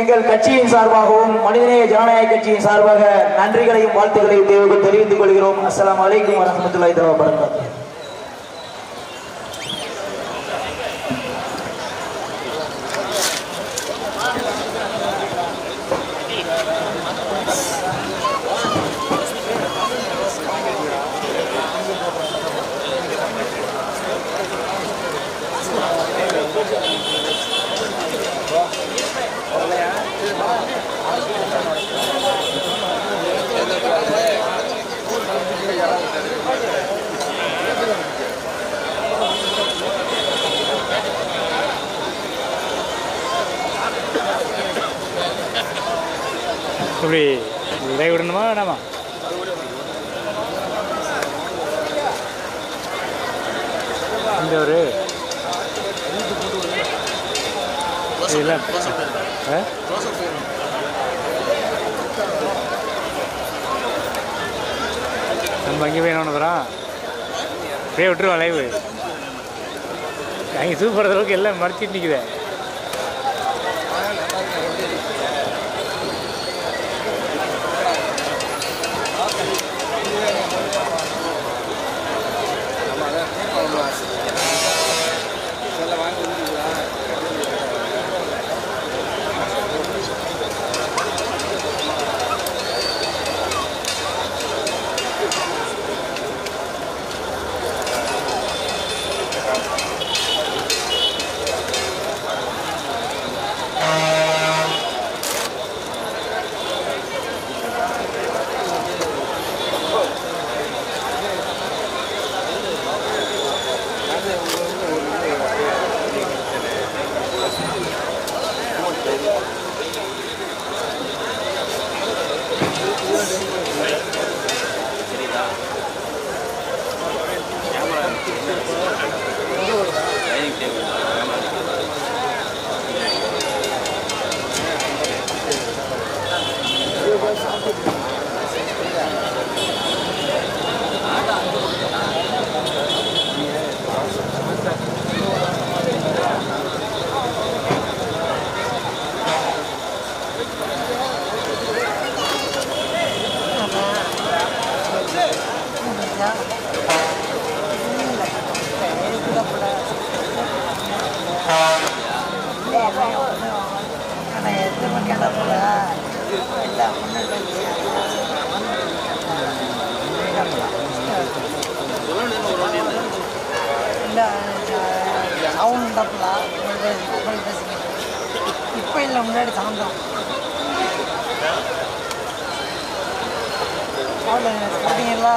எங்கள் கட்சியின் சார்பாகவும் மனிதநேய ஜனநாயக கட்சியின் சார்பாக நன்றிகளையும் வாழ்த்துக்களையும் தெரிவித்துக் கொள்கிறோம். அஸ்ஸலாமு அலைக்கும் வரஹ்மத்துல்லாஹி தஆலா வபரகாத்துஹு. இப்படி விடை விடணுமா வேணாமா? ஆண்டவர் இதெல்லாம் நம்ம அங்கே போய் என்ன பண்ணுறோம் அப்படியே விட்டுருவோம் லைவு அங்கே சூப்பர் அளவுக்கு எல்லாம் மறைச்சிட்டு நிற்குது இப்போ இல்லை முன்னாடி சாயந்தரம் பார்த்தீங்களா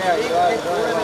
Yeah,